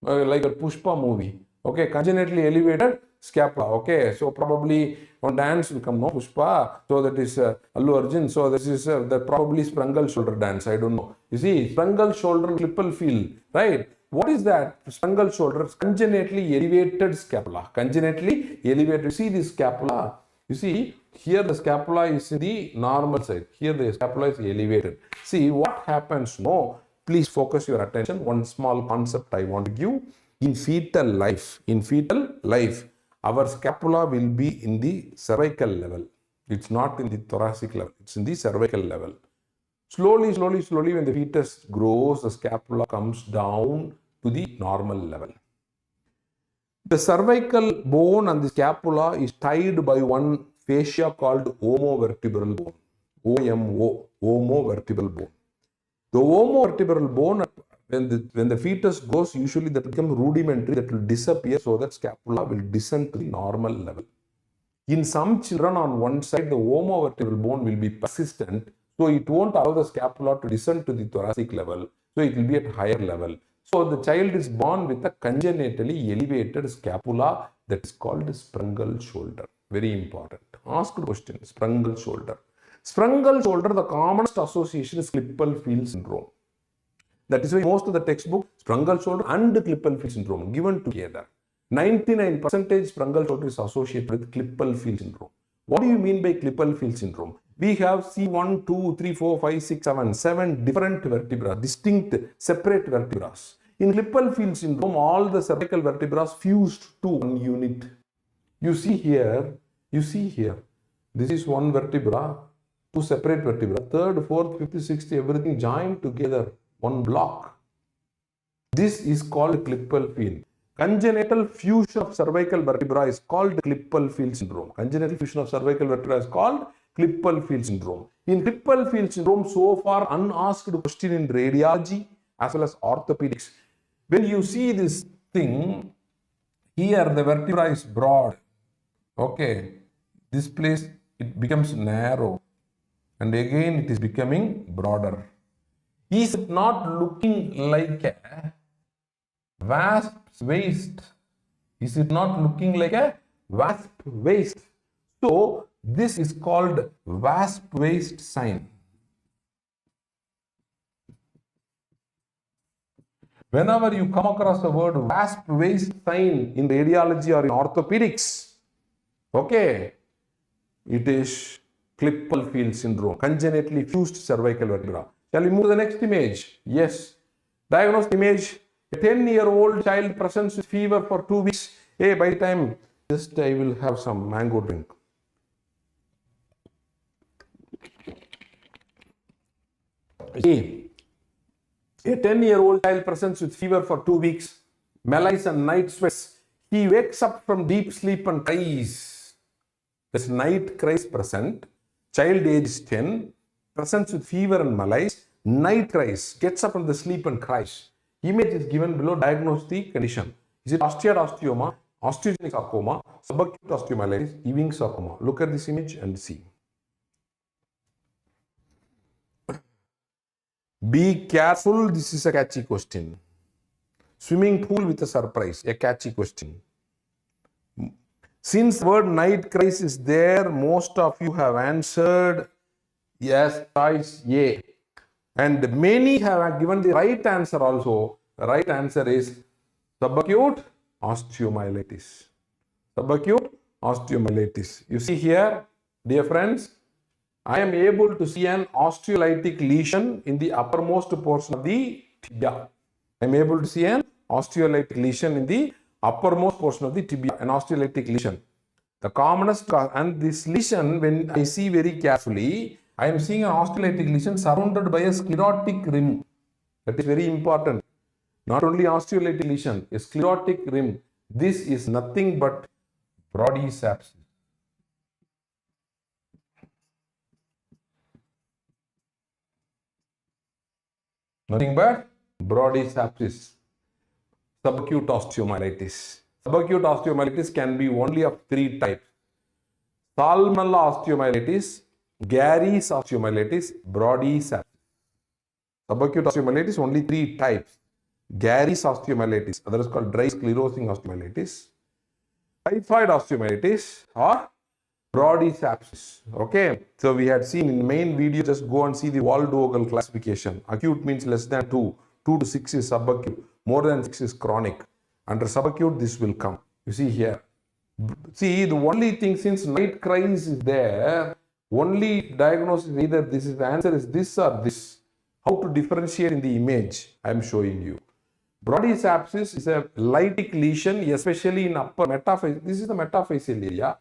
Like a Pushpa movie. Okay, congenitally elevated scapula. Okay, so probably on dance will come, no, Pushpa. So that is Allu Arjun. So this is the probably sprungal shoulder dance. I don't know. You see, sprungal shoulder Klippel-Feil, right? What is that? Sprungal shoulder, congenitally elevated scapula. Congenitally elevated. See this scapula. You see, here the scapula is in the normal side. Here the scapula is elevated. See what happens. No, please focus your attention. One small concept I want to give. In fetal life, our scapula will be in the cervical level. It's not in the thoracic level. It's in the cervical level. Slowly, when the fetus grows, the scapula comes down to the normal level. The cervical bone and the scapula is tied by one fascia called omovertebral bone. Omovertebral bone. The omovertebral bone, when the fetus goes, usually that becomes rudimentary, that will disappear, so that scapula will descend to the normal level. In some children, on one side, the omovertebral bone will be persistent, so it won't allow the scapula to descend to the thoracic level, so it will be at higher level. So the child is born with a congenitally elevated scapula that is called sprungal shoulder. Very important. Asked question, sprungal shoulder. Sprungal shoulder, the commonest association is Klippel-Feil syndrome. That is why most of the textbook, sprungal shoulder and Klippel-Feil syndrome given together. 99% sprungal shoulder is associated with Klippel-Feil syndrome. What do you mean by clipal field syndrome? We have C1, 2, 3, 4, 5, 6, 7, 7 different vertebrae, distinct, separate vertebrae. In clipal field syndrome, all the cervical vertebrae fused to one unit. You see here, this is one vertebra, two separate vertebrae, third, fourth, fifth, sixth, everything joined together, one block. This is called clipal field. Congenital fusion of cervical vertebra is called clipal field syndrome. Congenital fusion of cervical vertebra is called clipal field syndrome. In clipal field syndrome, so far unasked question in radiology as well as orthopedics. When you see this thing, here the vertebra is broad. Okay, this place it becomes narrow and again it is becoming broader. Is it not looking like a wasp's waist? Is it not looking like a wasp waist? So this is called wasp waist sign. Whenever you come across the word wasp waist sign in radiology or in orthopedics, okay, it is clipal field syndrome, congenitally fused cervical vertebra. Shall we move to the next image? Yes. Diagnosed image, a 10-year-old child presents with fever for 2 weeks. Hey, by the time, just I will have some mango drink. See, a 10-year-old child presents with fever for 2 weeks, malaise and night sweats. He wakes up from deep sleep and cries. This night cries present. Child age is 10, presents with fever and malaise, night cries, gets up from the sleep and cries. Image is given below, diagnose the condition. Is it osteoid-osteoma, osteogenic sarcoma, subacute osteomyelitis, Ewing sarcoma? Look at this image and see. Be careful, this is a catchy question. Swimming pool with a surprise, a catchy question. Since the word night cries is there, most of you have answered yes, choice A. And many have given the right answer also. The right answer is subacute osteomyelitis. Subacute osteomyelitis. You see here, dear friends, I am able to see an osteolytic lesion in the uppermost portion of the tibia. I am able to see an osteolytic lesion in the uppermost portion of the tibia, an osteolytic lesion. The commonest cause, and this lesion, when I see very carefully, I am seeing an osteolytic lesion surrounded by a sclerotic rim. That is very important. Not only osteolytic lesion, a sclerotic rim. This is nothing but Brodie sepsis. Nothing but Brodie sepsis. Subacute osteomyelitis. Subacute osteomyelitis can be only of 3 types. Salmonella osteomyelitis, Gary's osteomyelitis, Brodie sepsis. Subacute osteomyelitis, only 3 types. Gary's osteomyelitis, otherwise called dry sclerosing osteomyelitis, typhoid osteomyelitis, or Brodie sepsis. Okay, so we had seen in the main video, just go and see the Waldvogel classification. Acute means less than 2, 2 to 6 is subacute, more than 6 is chronic. Under subacute, this will come. You see here. See, the only thing, since night cries is there, only diagnosis either this is the answer is this or this. How to differentiate in the image I am showing you. Brodie sepsis is a lytic lesion, especially in upper metaphysis. This is the metaphyseal area.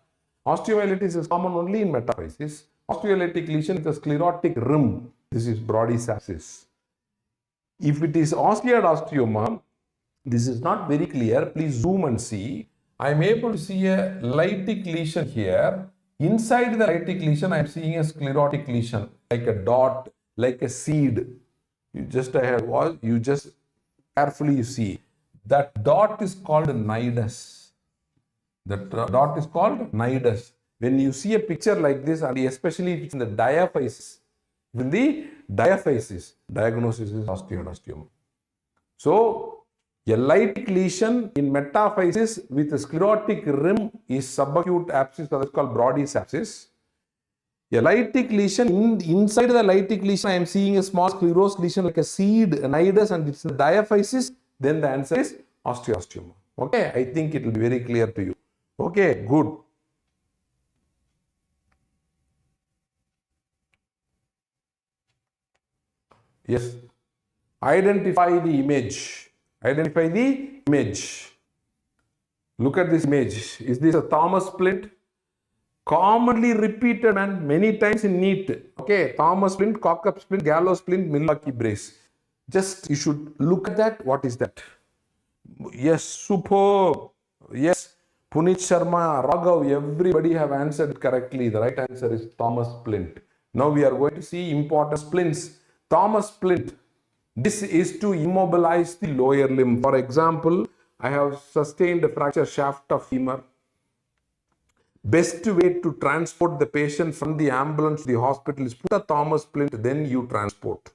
Osteomyelitis is common only in metaphysis. Osteolytic lesion is a sclerotic rim. This is Brodie sepsis. If it is osteoid-osteoma, this is not very clear. Please zoom and see. I am able to see a lytic lesion here. Inside the lytic lesion, I am seeing a sclerotic lesion, like a dot, like a seed. You just carefully see. That dot is called nidus. That dot is called nidus. When you see a picture like this, and especially if it's in the diaphysis, diagnosis is osteoid-osteoma. So, a lytic lesion in metaphysis with a sclerotic rim is subacute abscess, that is called Brodie sepsis. A lytic lesion, inside the lytic lesion, I am seeing a small sclerosed lesion like a seed, a nidus, and it's the diaphysis, then the answer is osteosteoma. Okay, I think it will be very clear to you. Okay, good. Yes. Identify the image. Identify the image. Look at this image. Is this a Thomas splint? Commonly repeated and many times in NEET. Okay, Thomas splint, cock-up splint, gallows splint, Milwaukee brace. Just you should look at that. What is that? Yes, superb. Yes, Punit Sharma, Raghav, everybody have answered correctly. The right answer is Thomas splint. Now we are going to see important splints. Thomas splint. This is to immobilize the lower limb. For example, I have sustained a fracture shaft of femur. Best way to transport the patient from the ambulance to the hospital is put a Thomas splint, then you transport.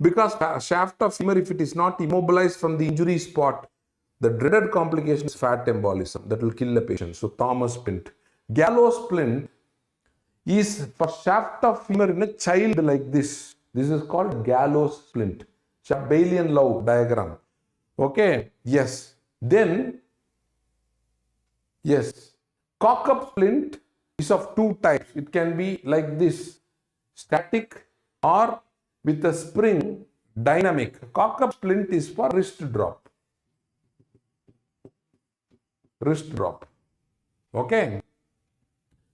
Because shaft of femur, if it is not immobilized from the injury spot, the dreaded complication is fat embolism that will kill the patient. So Thomas splint. Gallows splint is for shaft of femur in a child like this. This is called gallows splint. Bayesian diagram. Okay. Yes. Then, yes. Cock-up splint is of two types. It can be like this, static, or with a spring, dynamic. Cock-up splint is for wrist drop. Wrist drop. Okay.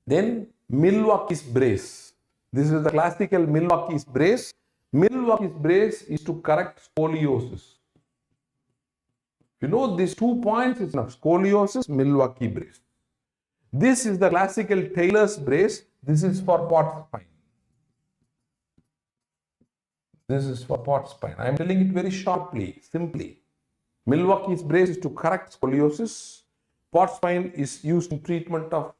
Then Milwaukee's brace. This is the classical Milwaukee's brace. Milwaukee's brace is to correct scoliosis. You know these 2 points, it's enough. Scoliosis, Milwaukee brace. This is the classical Taylor's brace. This is for pot spine. This is for pot spine. I am telling it very sharply, simply. Milwaukee's brace is to correct scoliosis. Pot spine is used in treatment of,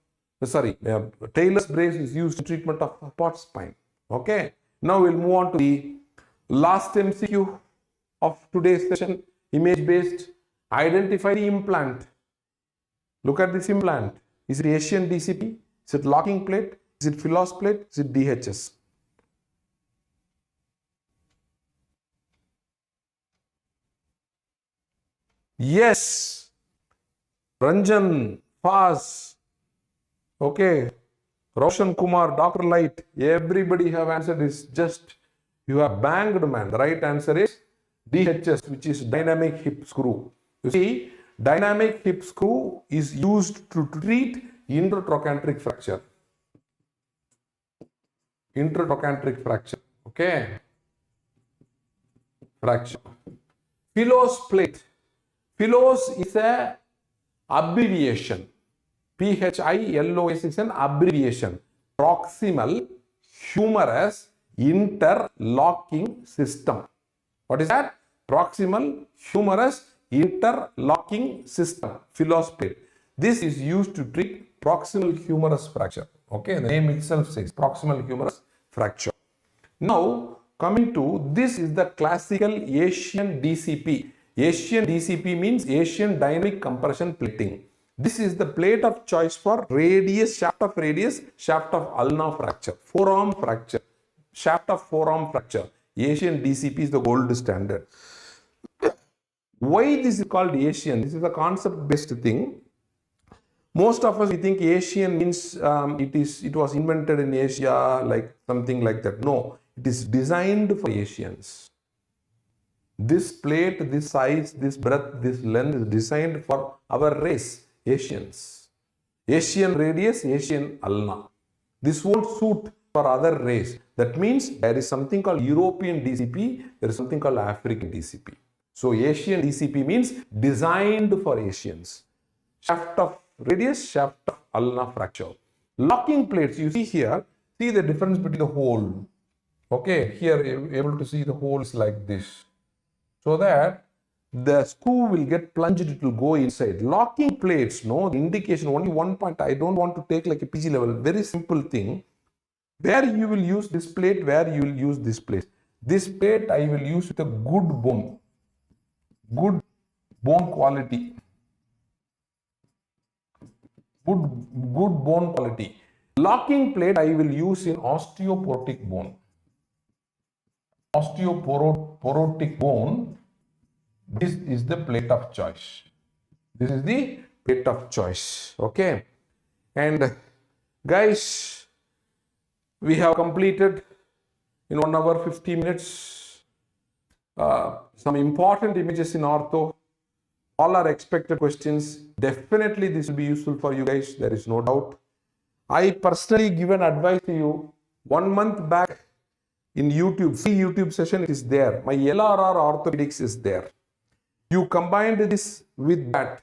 Taylor's brace is used in treatment of pot spine. Okay. Now we'll move on to the last MCQ of today's session, image-based. Identify the implant. Look at this implant. Is it Asian DCP? Is it locking plate? Is it Philos plate? Is it DHS? Yes. Ranjan, Faz. Okay. Roshan Kumar, Dr. Light. Everybody have answered this. Just you have banged, man. The right answer is DHS, which is dynamic hip screw. You see, dynamic hip screw is used to treat intertrochanteric fracture. Intertrochanteric fracture. Okay. Fracture. Philos plate. Philos is a abbreviation. PHILOS is an abbreviation. Proximal humerus interlocking system. What is that? Proximal humerus interlocking system. Philos plate. This is used to treat proximal humerus fracture. Okay, the name itself says proximal humerus fracture. Now, coming to this is the classical Asian DCP. Asian DCP means Asian dynamic compression plating. This is the plate of choice for radius, shaft of ulna fracture, forearm fracture, shaft of forearm fracture. Asian DCP is the gold standard. Why this is called Asian? This is a concept-based thing. Most of us we think Asian means it was invented in Asia, like something like that. No, it is designed for Asians. This plate, this size, this breadth, this length is designed for our race, Asians. Asian radius, Asian ulna. This won't suit for other race. That means there is something called European DCP, there is something called African DCP. So Asian DCP means designed for Asians. Shaft of radius, shaft of ulna fracture. Locking plates, you see here, see the difference between the hole. Okay, here you're able to see the holes like this. So that the screw will get plunged, it will go inside. Locking plates, no, the indication, only one point. I don't want to take like a PG level, very simple thing. Where you will use this plate, where you will use this plate. This plate I will use with a good bone. Good bone quality. Good bone quality. Locking plate I will use in osteoporotic bone. Osteoporotic bone, this is the plate of choice. This is the plate of choice. Okay. And guys, we have completed in 1 hour 50 minutes. some important images in ortho. All are expected questions. Definitely this will be useful for you guys. There is no doubt. I personally given advice to you 1 month back in YouTube, free YouTube session is there. My LRR Orthopedics is there. You combined this with that,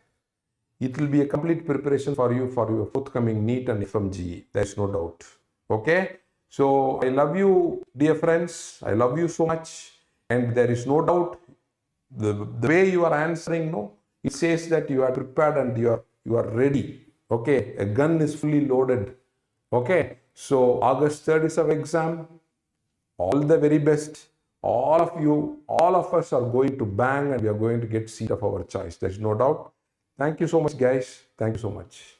it will be a complete preparation for you for your forthcoming NEET and FMGE. There is no doubt. Okay. So I love you, dear friends. I love you so much. And there is no doubt the way you are answering, no, it says that you are prepared and you are ready. Okay. A gun is fully loaded. Okay. So August 3rd is our exam. All the very best. All of you, all of us are going to bang and we are going to get seat of our choice. There's no doubt. Thank you so much, guys. Thank you so much.